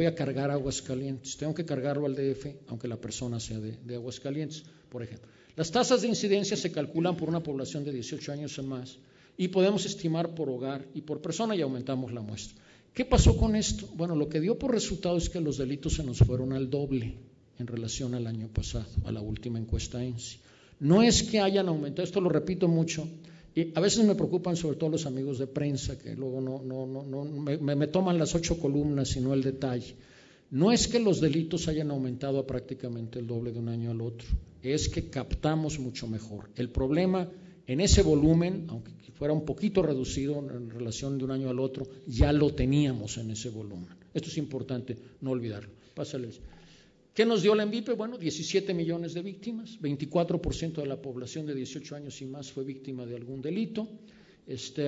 a cargar a Aguascalientes. Tengo que cargarlo al DF, aunque la persona sea de Aguascalientes, por ejemplo. Las tasas de incidencia se calculan por una población de 18 años o más y podemos estimar por hogar y por persona y aumentamos la muestra. ¿Qué pasó con esto? Bueno, lo que dio por resultado es que los delitos se nos fueron al doble en relación al año pasado, a la última encuesta ENSI. No es que hayan aumentado, esto lo repito mucho, Y a veces me preocupan sobre todo los amigos de prensa que luego me toman las 8 columnas y no el detalle. No es que los delitos hayan aumentado a prácticamente el doble de un año al otro, es que captamos mucho mejor. El problema en ese volumen, aunque fuera un poquito reducido en relación de un año al otro, ya lo teníamos en ese volumen. Esto es importante no olvidarlo. Pásales. ¿Qué nos dio la ENVIPE? Bueno, 17 millones de víctimas, 24% de la población de 18 años y más fue víctima de algún delito.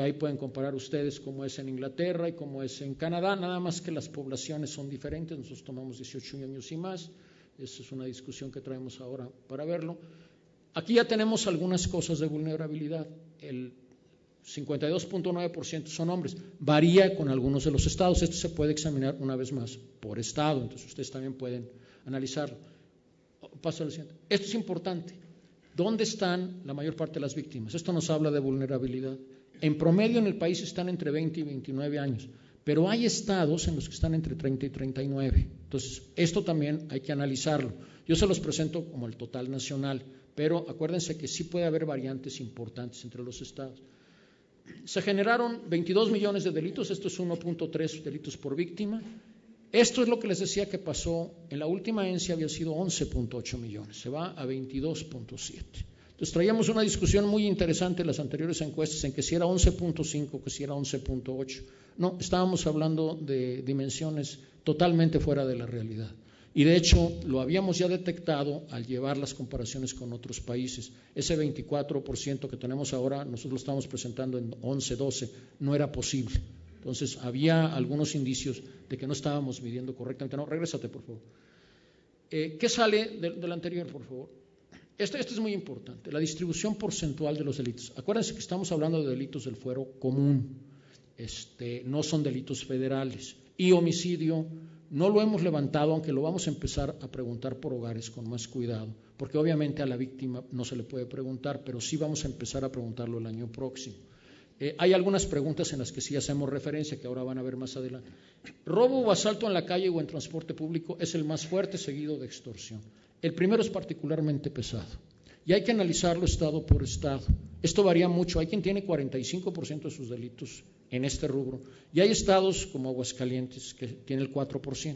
Ahí pueden comparar ustedes cómo es en Inglaterra y cómo es en Canadá, nada más que las poblaciones son diferentes, nosotros tomamos 18 años y más, esa es una discusión que traemos ahora para verlo. Aquí ya tenemos algunas cosas de vulnerabilidad, el 52.9% son hombres, varía con algunos de los estados, esto se puede examinar una vez más por estado, entonces ustedes también pueden analizarlo. Paso al siguiente. Esto es importante, ¿dónde están la mayor parte de las víctimas? Esto nos habla de vulnerabilidad. En promedio en el país están entre 20 y 29 años, pero hay estados en los que están entre 30 y 39. Entonces, esto también hay que analizarlo. Yo se los presento como el total nacional, pero acuérdense que sí puede haber variantes importantes entre los estados. Se generaron 22 millones de delitos, esto es 1.3 delitos por víctima. Esto es lo que les decía que pasó, en la última ENCE había sido 11.8 millones, se va a 22.7. Entonces traíamos una discusión muy interesante en las anteriores encuestas en que si era 11.5, que si era 11.8. No, estábamos hablando de dimensiones totalmente fuera de la realidad. Y de hecho lo habíamos ya detectado al llevar las comparaciones con otros países. Ese 24% que tenemos ahora, nosotros lo estamos presentando en 11, 12, no era posible. Entonces había algunos indicios de que no estábamos midiendo correctamente. No, regrésate por favor. ¿Qué sale del anterior, por favor? Esto es muy importante, la distribución porcentual de los delitos. Acuérdense que estamos hablando de delitos del fuero común, no son delitos federales. Y homicidio no lo hemos levantado, aunque lo vamos a empezar a preguntar por hogares con más cuidado, porque obviamente a la víctima no se le puede preguntar, pero sí vamos a empezar a preguntarlo el año próximo. Hay algunas preguntas en las que sí hacemos referencia, que ahora van a ver más adelante. Robo o asalto en la calle o en transporte público es el más fuerte, seguido de extorsión. El primero es particularmente pesado y hay que analizarlo estado por estado. Esto varía mucho, hay quien tiene 45% de sus delitos en este rubro y hay estados como Aguascalientes que tiene el 4%.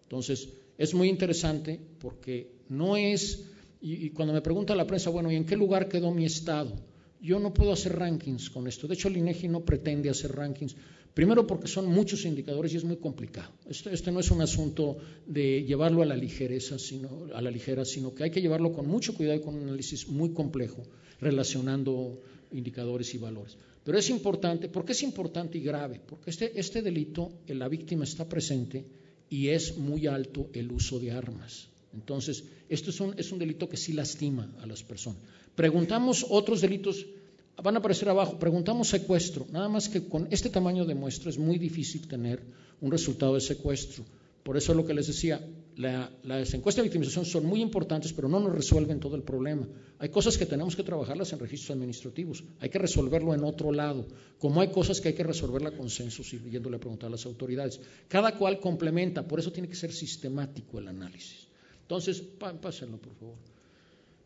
Entonces, es muy interesante porque no es, y cuando me pregunta la prensa, bueno, ¿y en qué lugar quedó mi estado? Yo no puedo hacer rankings con esto. De hecho, el INEGI no pretende hacer rankings. Primero porque son muchos indicadores y es muy complicado. Este no es un asunto de llevarlo a la ligera, sino que hay que llevarlo con mucho cuidado y con un análisis muy complejo, relacionando indicadores y valores. Pero es importante, ¿por qué es importante y grave? Porque este delito, la víctima está presente y es muy alto el uso de armas. Entonces, esto es un delito que sí lastima a las personas. Preguntamos otros delitos, van a aparecer abajo, preguntamos secuestro, nada más que con este tamaño de muestra es muy difícil tener un resultado de secuestro. Por eso es lo que les decía, las encuestas de victimización son muy importantes, pero no nos resuelven todo el problema. Hay cosas que tenemos que trabajarlas en registros administrativos, hay que resolverlo en otro lado, como hay cosas que hay que resolverla a consensos y yéndole a preguntar a las autoridades. Cada cual complementa, por eso tiene que ser sistemático el análisis. Entonces, pásenlo por favor.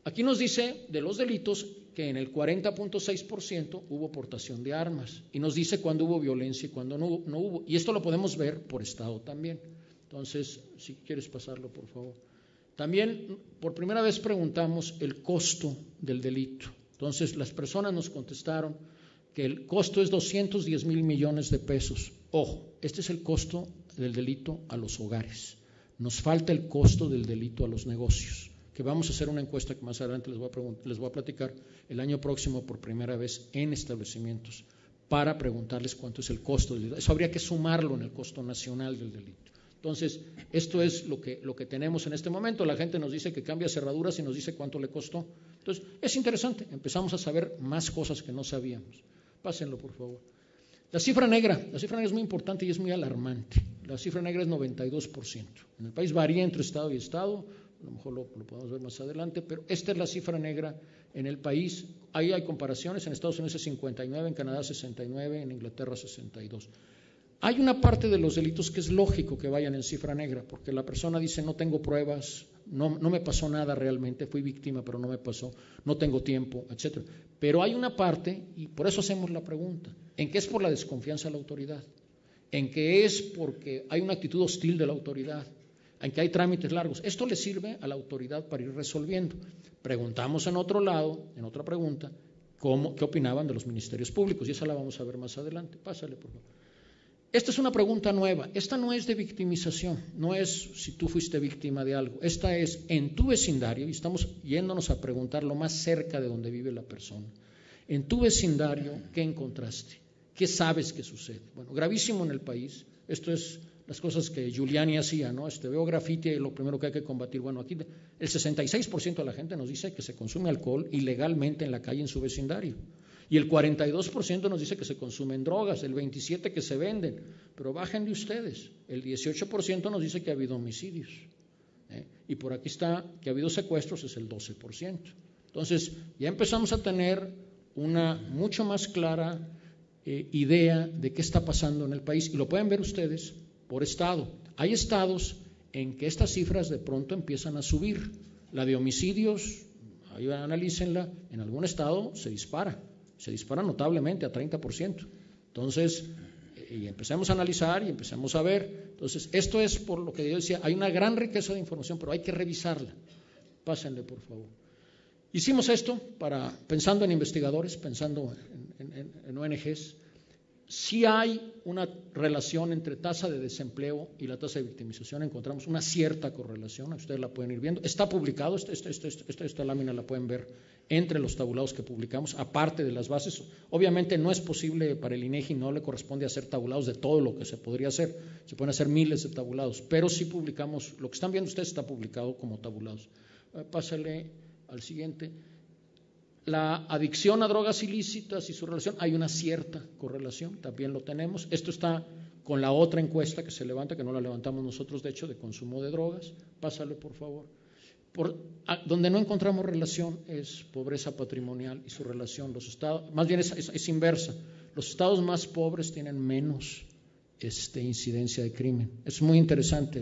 Aquí nos dice de los delitos que en el 40.6% hubo portación de armas y nos dice cuándo hubo violencia y cuándo no hubo. Y esto lo podemos ver por estado también. Entonces, si quieres pasarlo, por favor. También, por primera vez preguntamos el costo del delito. Entonces, las personas nos contestaron que el costo es 210 mil millones de pesos. Ojo, este es el costo del delito a los hogares. Nos falta el costo del delito a los negocios, que vamos a hacer una encuesta que más adelante les voy a platicar el año próximo por primera vez en establecimientos para preguntarles cuánto es el costo del delito. Eso habría que sumarlo en el costo nacional del delito. Entonces, esto es lo que tenemos en este momento. La gente nos dice que cambia cerraduras y nos dice cuánto le costó. Entonces, es interesante, empezamos a saber más cosas que no sabíamos. Pásenlo, por favor. La cifra negra es muy importante y es muy alarmante. La cifra negra es 92%. En el país varía entre estado y estado, a lo mejor lo podemos ver más adelante, pero esta es la cifra negra en el país. Ahí hay comparaciones, en Estados Unidos es 59, en Canadá 69, en Inglaterra 62. Hay una parte de los delitos que es lógico que vayan en cifra negra, porque la persona dice no tengo pruebas, no me pasó nada realmente, fui víctima pero no me pasó, no tengo tiempo, etcétera. Pero hay una parte, y por eso hacemos la pregunta, en que es por la desconfianza de la autoridad, en que es porque hay una actitud hostil de la autoridad, en que hay trámites largos. Esto le sirve a la autoridad para ir resolviendo. Preguntamos en otro lado, en otra pregunta, qué opinaban de los ministerios públicos, y esa la vamos a ver más adelante. Pásale, por favor. Esta es una pregunta nueva. Esta no es de victimización, no es si tú fuiste víctima de algo. Esta es en tu vecindario, y estamos yéndonos a preguntar lo más cerca de donde vive la persona. En tu vecindario, ¿qué encontraste? ¿Qué sabes que sucede? Bueno, gravísimo en el país. Esto es las cosas que Giuliani hacía, ¿no? Veo grafiti y lo primero que hay que combatir. Bueno, aquí el 66% de la gente nos dice que se consume alcohol ilegalmente en la calle en su vecindario. Y el 42% nos dice que se consumen drogas, el 27% que se venden. Pero bájenle ustedes. El 18% nos dice que ha habido homicidios. Y por aquí está que ha habido secuestros, es el 12%. Entonces, ya empezamos a tener una mucho más clara idea de qué está pasando en el país. Y lo pueden ver ustedes por estado. Hay estados en que estas cifras de pronto empiezan a subir. La de homicidios, ahí analícenla, en algún estado se dispara notablemente a 30%. Entonces, y empecemos a analizar y empecemos a ver. Entonces, esto es por lo que yo decía, hay una gran riqueza de información, pero hay que revisarla. Pásenle, por favor. Hicimos esto pensando en investigadores, pensando en ONGs. Sí hay una relación entre tasa de desempleo y la tasa de victimización, encontramos una cierta correlación, ustedes la pueden ir viendo, está publicado, esta lámina la pueden ver entre los tabulados que publicamos, aparte de las bases. Obviamente no es posible para el INEGI, no le corresponde hacer tabulados de todo lo que se podría hacer, se pueden hacer miles de tabulados, pero sí publicamos, lo que están viendo ustedes está publicado como tabulados. Pásale al siguiente. La adicción a drogas ilícitas y su relación, hay una cierta correlación, también lo tenemos. Esto está con la otra encuesta que se levanta, que no la levantamos nosotros, de hecho, de consumo de drogas. Pásale, por favor. Donde no encontramos relación es pobreza patrimonial y su relación. Los estados, más bien es inversa. Los estados más pobres tienen menos incidencia de crimen. Es muy interesante.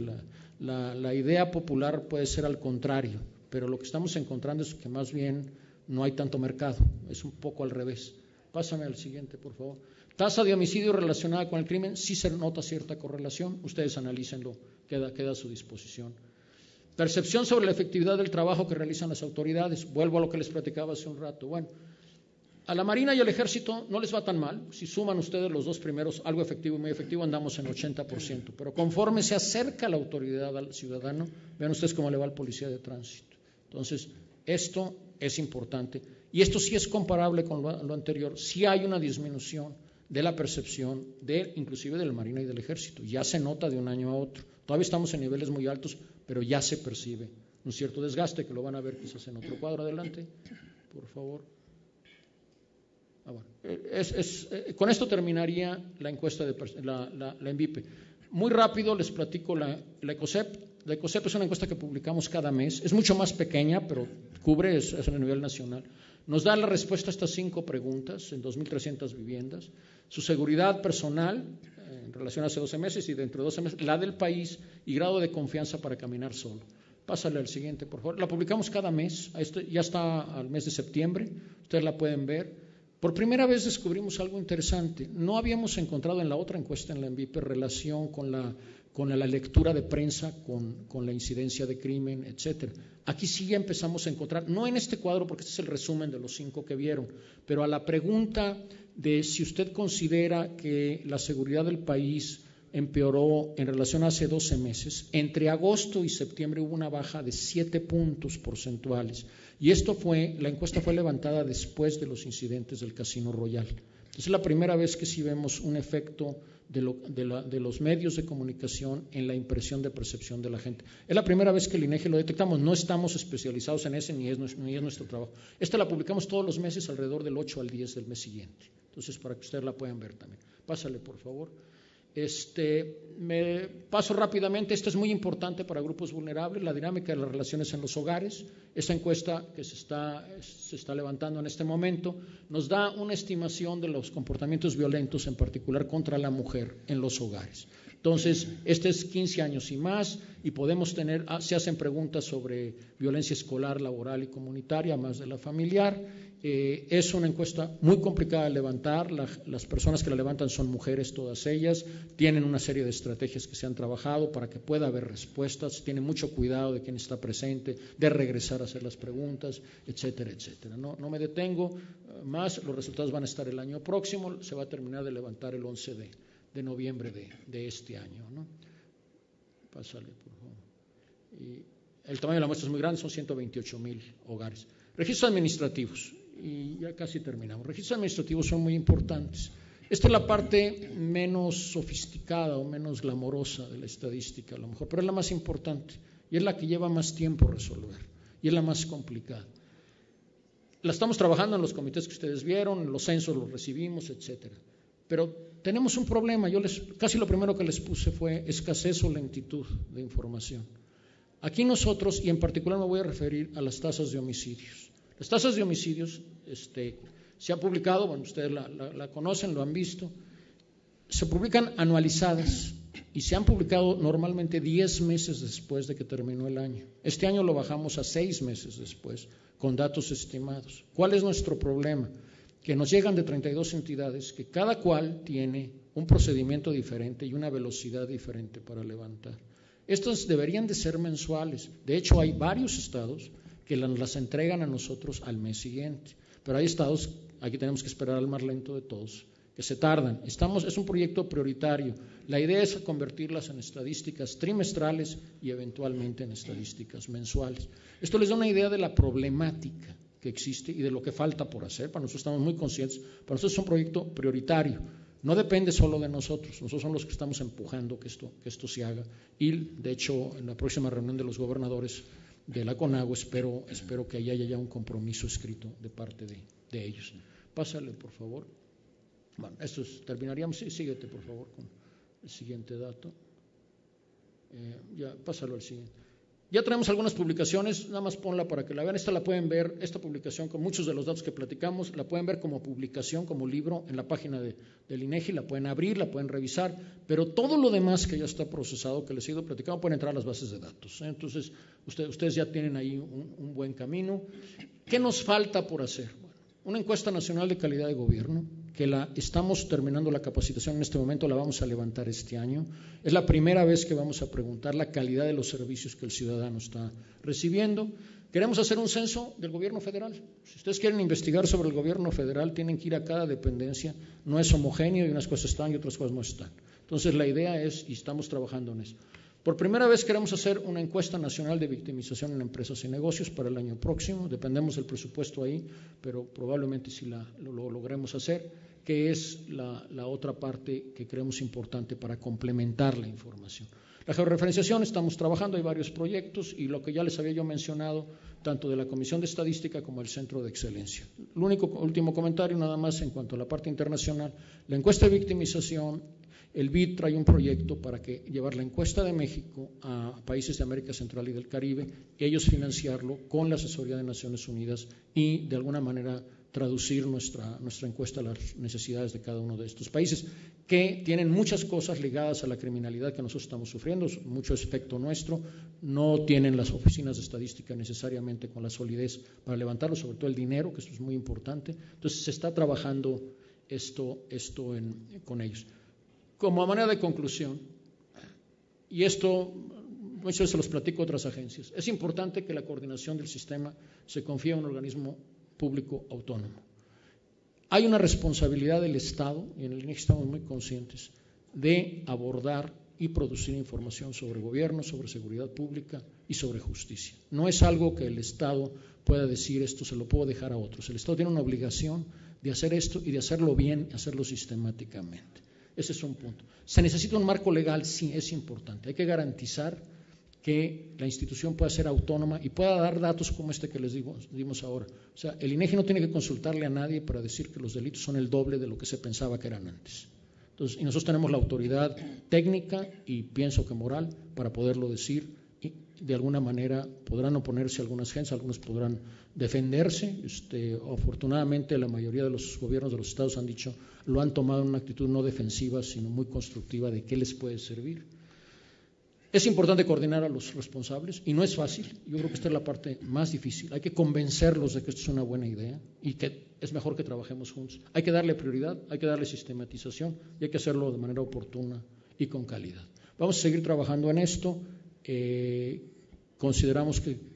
La idea popular puede ser al contrario, pero lo que estamos encontrando es que más bien no hay tanto mercado, es un poco al revés. Pásame al siguiente, por favor. Tasa de homicidio relacionada con el crimen, sí se nota cierta correlación, ustedes analícenlo, queda a su disposición. Percepción sobre la efectividad del trabajo que realizan las autoridades, vuelvo a lo que les platicaba hace un rato. Bueno, a la Marina y al Ejército no les va tan mal, si suman ustedes los dos primeros, algo efectivo y muy efectivo, andamos en 80%, pero conforme se acerca la autoridad al ciudadano, vean ustedes cómo le va al policía de tránsito. Entonces, esto es importante, y esto sí es comparable con lo anterior, sí hay una disminución de la percepción inclusive de la Marina y del Ejército, ya se nota de un año a otro, todavía estamos en niveles muy altos, pero ya se percibe un cierto desgaste, que lo van a ver quizás en otro cuadro. Adelante, por favor. Con esto terminaría la encuesta de la ENVIPE. Muy rápido les platico la ECOSEP. La ECOSEP es una encuesta que publicamos cada mes, es mucho más pequeña, pero cubre, es a nivel nacional. Nos da la respuesta a estas 5 preguntas en 2.300 viviendas. Su seguridad personal en relación a hace 12 meses y dentro de 12 meses, la del país y grado de confianza para caminar solo. Pásale al siguiente, por favor. La publicamos cada mes, ya está al mes de septiembre, ustedes la pueden ver. Por primera vez descubrimos algo interesante. No habíamos encontrado en la otra encuesta en la ENVIPE relación con la lectura de prensa, con la incidencia de crimen, etcétera. Aquí sí ya empezamos a encontrar, no en este cuadro porque este es el resumen de los 5 que vieron, pero a la pregunta de si usted considera que la seguridad del país empeoró en relación a hace 12 meses, entre agosto y septiembre hubo una baja de 7 puntos porcentuales. Y la encuesta fue levantada después de los incidentes del Casino Royal. Es la primera vez que sí vemos un efecto de los medios de comunicación en la impresión de percepción de la gente. Es la primera vez que el INEGI lo detectamos, no estamos especializados en ese ni es nuestro trabajo. Esta la publicamos todos los meses alrededor del 8 al 10 del mes siguiente. Entonces, para que ustedes la puedan ver también. Pásale, por favor. Me paso rápidamente. Esto es muy importante para grupos vulnerables, la dinámica de las relaciones en los hogares. Esta encuesta que se está levantando en este momento nos da una estimación de los comportamientos violentos, en particular contra la mujer, en los hogares. Entonces, este es 15 años y más, y podemos tener, se hacen preguntas sobre violencia escolar, laboral y comunitaria, más de la familiar. Es una encuesta muy complicada de levantar. Las personas que la levantan son mujeres, todas ellas. Tienen una serie de estrategias que se han trabajado para que pueda haber respuestas. Tienen mucho cuidado de quién está presente, de regresar a hacer las preguntas, etcétera, etcétera. No me detengo más. Los resultados van a estar el año próximo. Se va a terminar de levantar el 11 de noviembre de este año, ¿no? Pásale, por favor. Y el tamaño de la muestra es muy grande, son 128,000 hogares. Registros administrativos, y ya casi terminamos. Registros administrativos son muy importantes. Esta es la parte menos sofisticada o menos glamorosa de la estadística, a lo mejor, pero es la más importante y es la que lleva más tiempo resolver y es la más complicada. La estamos trabajando en los comités que ustedes vieron, los censos los recibimos, etcétera. Pero tenemos un problema. Casi lo primero que les puse fue escasez o lentitud de información. Aquí nosotros, y en particular me voy a referir a las tasas de homicidios. Las tasas de homicidios se ha publicado, bueno, ustedes la conocen, lo han visto, se publican anualizadas y se han publicado normalmente 10 meses después de que terminó el año. Este año lo bajamos a 6 meses después, con datos estimados. ¿Cuál es nuestro problema? Que nos llegan de 32 entidades que cada cual tiene un procedimiento diferente y una velocidad diferente para levantar. Estos deberían de ser mensuales. De hecho, hay varios estados que las entregan a nosotros al mes siguiente. Pero hay estados, aquí tenemos que esperar al más lento de todos, que se tardan. Es un proyecto prioritario. La idea es convertirlas en estadísticas trimestrales y eventualmente en estadísticas mensuales. Esto les da una idea de la problemática que existe y de lo que falta por hacer. Para nosotros estamos muy conscientes. Para nosotros es un proyecto prioritario. No depende solo de nosotros. Nosotros somos los que estamos empujando que esto se haga. Y, de hecho, en la próxima reunión de los gobernadores de la CONAGUA espero que ahí haya ya un compromiso escrito de parte de ellos. Pásale, por favor. Bueno, terminaríamos. Sí, síguete, por favor, con el siguiente dato. Ya, pásalo al siguiente. Ya tenemos algunas publicaciones, nada más ponla para que la vean. Esta la pueden ver, esta publicación con muchos de los datos que platicamos, la pueden ver como publicación, como libro en la página del INEGI, la pueden abrir, la pueden revisar, pero todo lo demás que ya está procesado, que les he ido platicando, pueden entrar a las bases de datos. Entonces, ustedes ya tienen ahí un buen camino. ¿Qué nos falta por hacer? Bueno, una encuesta nacional de calidad de gobierno, que estamos terminando la capacitación en este momento, la vamos a levantar este año. Es la primera vez que vamos a preguntar la calidad de los servicios que el ciudadano está recibiendo. Queremos hacer un censo del gobierno federal. Si ustedes quieren investigar sobre el gobierno federal, tienen que ir a cada dependencia. No es homogéneo y unas cosas están y otras cosas no están. Entonces la idea es, y estamos trabajando en eso. Por primera vez queremos hacer una encuesta nacional de victimización en empresas y negocios para el año próximo. Dependemos del presupuesto ahí, pero probablemente sí lo logremos hacer, que es la otra parte que creemos importante para complementar la información. La georreferenciación, estamos trabajando, hay varios proyectos y lo que ya les había yo mencionado, tanto de la Comisión de Estadística como el Centro de Excelencia. El último comentario nada más en cuanto a la parte internacional, la encuesta de victimización. El BID trae un proyecto para llevar la encuesta de México a países de América Central y del Caribe, y ellos financiarlo con la asesoría de Naciones Unidas y de alguna manera traducir nuestra encuesta a las necesidades de cada uno de estos países, que tienen muchas cosas ligadas a la criminalidad que nosotros estamos sufriendo, mucho aspecto nuestro, no tienen las oficinas de estadística necesariamente con la solidez para levantarlo, sobre todo el dinero, que esto es muy importante. Entonces se está trabajando esto con ellos. Como a manera de conclusión, y esto muchas veces se los platico a otras agencias, es importante que la coordinación del sistema se confíe a un organismo público autónomo. Hay una responsabilidad del Estado, y en el INEGI estamos muy conscientes, de abordar y producir información sobre gobierno, sobre seguridad pública y sobre justicia. No es algo que el Estado pueda decir, esto se lo puedo dejar a otros. El Estado tiene una obligación de hacer esto y de hacerlo bien, hacerlo sistemáticamente. Ese es un punto. ¿Se necesita un marco legal? Sí, es importante. Hay que garantizar que la institución pueda ser autónoma y pueda dar datos como este que les dimos ahora. O sea, el INEGI no tiene que consultarle a nadie para decir que los delitos son el doble de lo que se pensaba que eran antes. Entonces, y nosotros tenemos la autoridad técnica y pienso que moral para poderlo decir. Y de alguna manera podrán oponerse algunas gentes, algunos podrán defenderse. Afortunadamente, la mayoría de los gobiernos de los estados han dicho, lo han tomado en una actitud no defensiva, sino muy constructiva de qué les puede servir. Es importante coordinar a los responsables y no es fácil. Yo creo que esta es la parte más difícil. Hay que convencerlos de que esto es una buena idea y que es mejor que trabajemos juntos. Hay que darle prioridad, hay que darle sistematización y hay que hacerlo de manera oportuna y con calidad. Vamos a seguir trabajando en esto.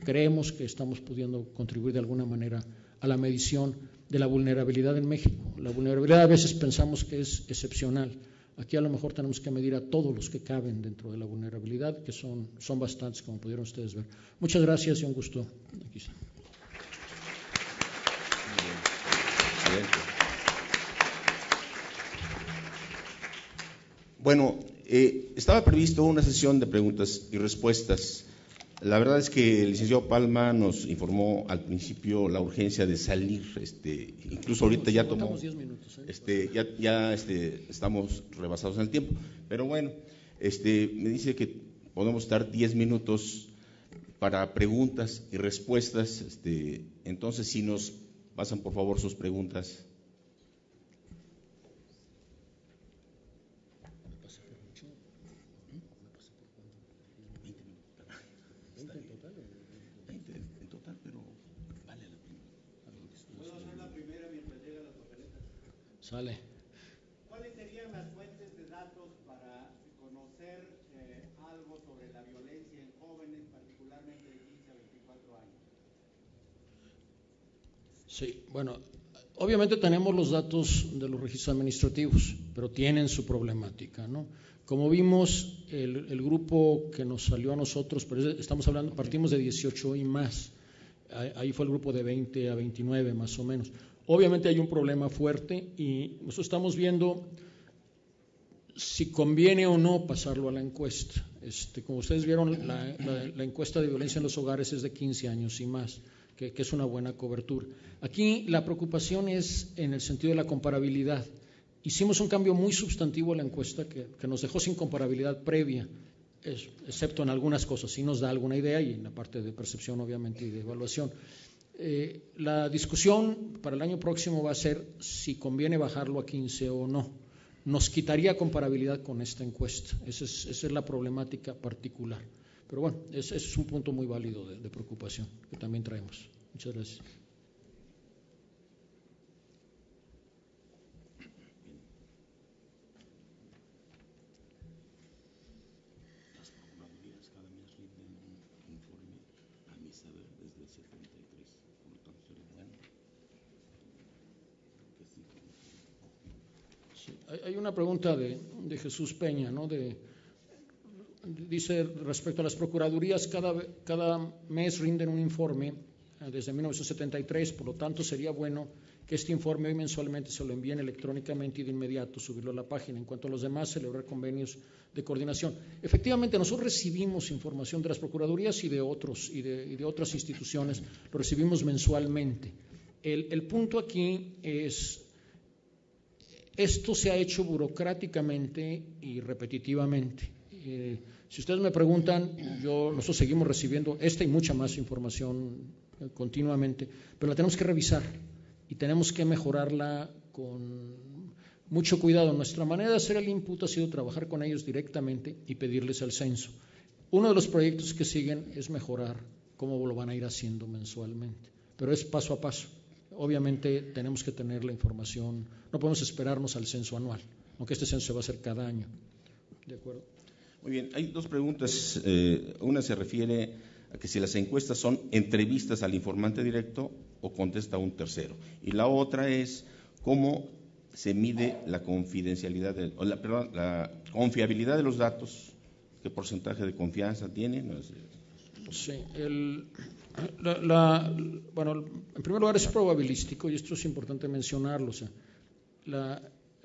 Creemos que estamos pudiendo contribuir de alguna manera a la medición de la vulnerabilidad en México. La vulnerabilidad a veces pensamos que es excepcional. Aquí a lo mejor tenemos que medir a todos los que caben dentro de la vulnerabilidad, que son bastantes, como pudieron ustedes ver. Muchas gracias y un gusto. Aquí está. Bueno, estaba previsto una sesión de preguntas y respuestas. La verdad es que el licenciado Palma nos informó al principio la urgencia de salir, incluso ahorita ya tomó, 10 minutos, estamos rebasados en el tiempo, pero bueno, me dice que podemos dar 10 minutos para preguntas y respuestas, entonces si nos pasan por favor sus preguntas. Sale. ¿Cuáles serían las fuentes de datos para conocer algo sobre la violencia en jóvenes, particularmente de 15 a 24 años? Sí, bueno, obviamente tenemos los datos de los registros administrativos, pero tienen su problemática, ¿no? Como vimos, el grupo que nos salió a nosotros, pero partimos de 18 y más, ahí fue el grupo de 20 a 29 más o menos. Obviamente hay un problema fuerte y nosotros estamos viendo si conviene o no pasarlo a la encuesta. Como ustedes vieron, la encuesta de violencia en los hogares es de 15 años y más, que es una buena cobertura. Aquí la preocupación es en el sentido de la comparabilidad. Hicimos un cambio muy sustantivo a la encuesta que nos dejó sin comparabilidad previa, excepto en algunas cosas. Sí nos da alguna idea y en la parte de percepción, obviamente, y de evaluación. La discusión para el año próximo va a ser si conviene bajarlo a 15 o no. Nos quitaría comparabilidad con esta encuesta. Esa es la problemática particular. Pero bueno, ese es un punto muy válido de preocupación que también traemos. Muchas gracias. Las procuradurías cada mes rinden un informe, a mi saber, desde el 73. Por lo tanto, sería bueno. Sí, hay una pregunta de Jesús Peña, ¿no? Dice respecto a las procuradurías, cada mes rinden un informe desde 1973, por lo tanto sería bueno que este informe hoy mensualmente se lo envíen electrónicamente y de inmediato subirlo a la página. En cuanto a los demás, celebrar convenios de coordinación. Efectivamente, nosotros recibimos información de las procuradurías y de otras instituciones, lo recibimos mensualmente. El punto aquí es, esto se ha hecho burocráticamente y repetitivamente. Si ustedes me preguntan, nosotros seguimos recibiendo esta y mucha más información continuamente, pero la tenemos que revisar y tenemos que mejorarla con mucho cuidado. Nuestra manera de hacer el input ha sido trabajar con ellos directamente y pedirles el censo. Uno de los proyectos que siguen es mejorar cómo lo van a ir haciendo mensualmente, pero es paso a paso. Obviamente tenemos que tener la información, no podemos esperarnos al censo anual, aunque este censo se va a hacer cada año. ¿De acuerdo? Muy bien, hay dos preguntas. Una se refiere a que si las encuestas son entrevistas al informante directo o contesta un tercero. Y la otra es cómo se mide la confidencialidad, la confiabilidad de los datos, qué porcentaje de confianza tiene. No sé. Sí, bueno, en primer lugar es probabilístico y esto es importante mencionarlo. O sea,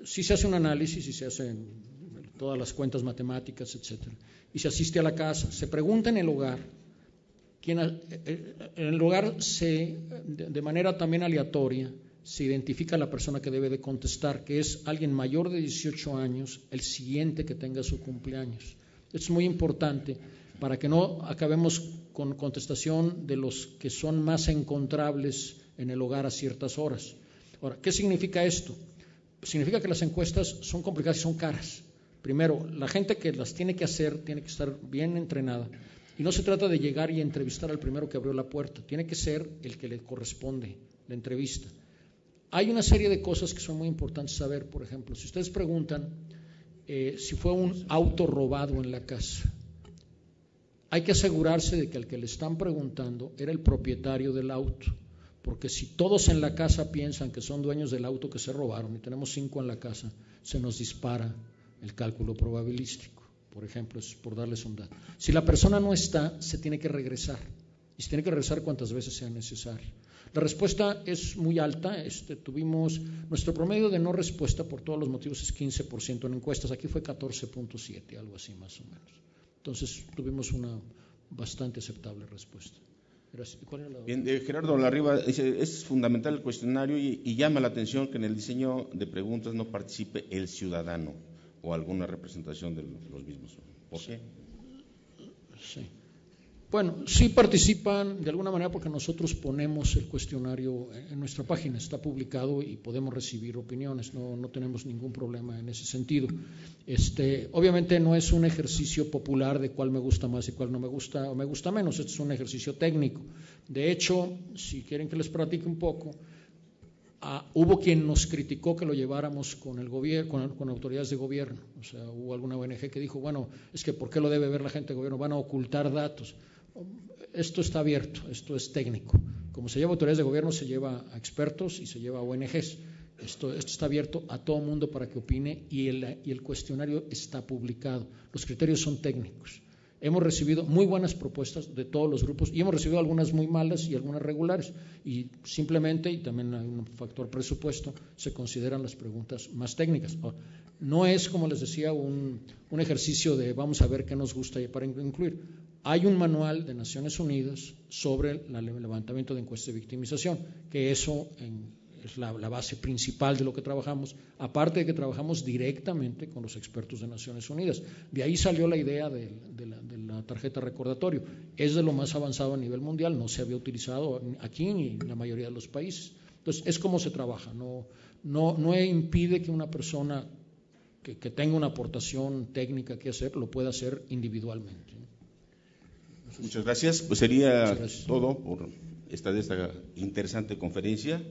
si se hace un análisis y se hacen todas las cuentas matemáticas, etcétera, y se asiste a la casa, se pregunta en el hogar, en el hogar de manera también aleatoria, se identifica a la persona que debe de contestar, que es alguien mayor de 18 años, el siguiente que tenga su cumpleaños. Es muy importante para que no acabemos con contestación de los que son más encontrables en el hogar a ciertas horas. Ahora, ¿qué significa esto? Significa que las encuestas son complicadas y son caras. Primero, la gente que las tiene que hacer tiene que estar bien entrenada. Y no se trata de llegar y entrevistar al primero que abrió la puerta. Tiene que ser el que le corresponde la entrevista. Hay una serie de cosas que son muy importantes saber. Por ejemplo, si ustedes preguntan si fue un auto robado en la casa, hay que asegurarse de que al que le están preguntando era el propietario del auto. Porque si todos en la casa piensan que son dueños del auto que se robaron y tenemos 5 en la casa, se nos dispara el cálculo probabilístico, por ejemplo, es por darles un dato. Si la persona no está, se tiene que regresar, y se tiene que regresar cuantas veces sea necesario. La respuesta es muy alta, tuvimos, nuestro promedio de no respuesta por todos los motivos es 15% en encuestas, aquí fue 14.7, algo así más o menos. Entonces tuvimos una bastante aceptable respuesta. Bien, Gerardo Larriba dice, es fundamental el cuestionario y llama la atención que en el diseño de preguntas no participe el ciudadano o alguna representación de los mismos. ¿Por qué? Sí. Bueno, sí participan de alguna manera porque nosotros ponemos el cuestionario en nuestra página, está publicado y podemos recibir opiniones, no tenemos ningún problema en ese sentido. Obviamente no es un ejercicio popular de cuál me gusta más y cuál no me gusta o me gusta menos, este es un ejercicio técnico. De hecho, si quieren que les platique un poco, hubo quien nos criticó que lo lleváramos con el gobierno, con autoridades de gobierno. O sea, hubo alguna ONG que dijo, bueno, es que ¿por qué lo debe ver la gente de gobierno? Van a ocultar datos. Esto está abierto, esto es técnico. Como se lleva a autoridades de gobierno, se lleva a expertos y se lleva a ONGs. Esto está abierto a todo mundo para que opine y el cuestionario está publicado. Los criterios son técnicos. Hemos recibido muy buenas propuestas de todos los grupos y hemos recibido algunas muy malas y algunas regulares. Y simplemente, y también hay un factor presupuesto, se consideran las preguntas más técnicas. Ahora, no es, como les decía, un ejercicio de vamos a ver qué nos gusta para incluir. Hay un manual de Naciones Unidas sobre el levantamiento de encuestas de victimización, que eso es la base principal de lo que trabajamos, aparte de que trabajamos directamente con los expertos de Naciones Unidas. De ahí salió la idea de la tarjeta recordatorio. Es de lo más avanzado a nivel mundial, no se había utilizado aquí ni en la mayoría de los países. Entonces, es como se trabaja, no impide que una persona que tenga una aportación técnica que hacer, lo pueda hacer individualmente. Muchas gracias. Pues sería todo por esta interesante conferencia.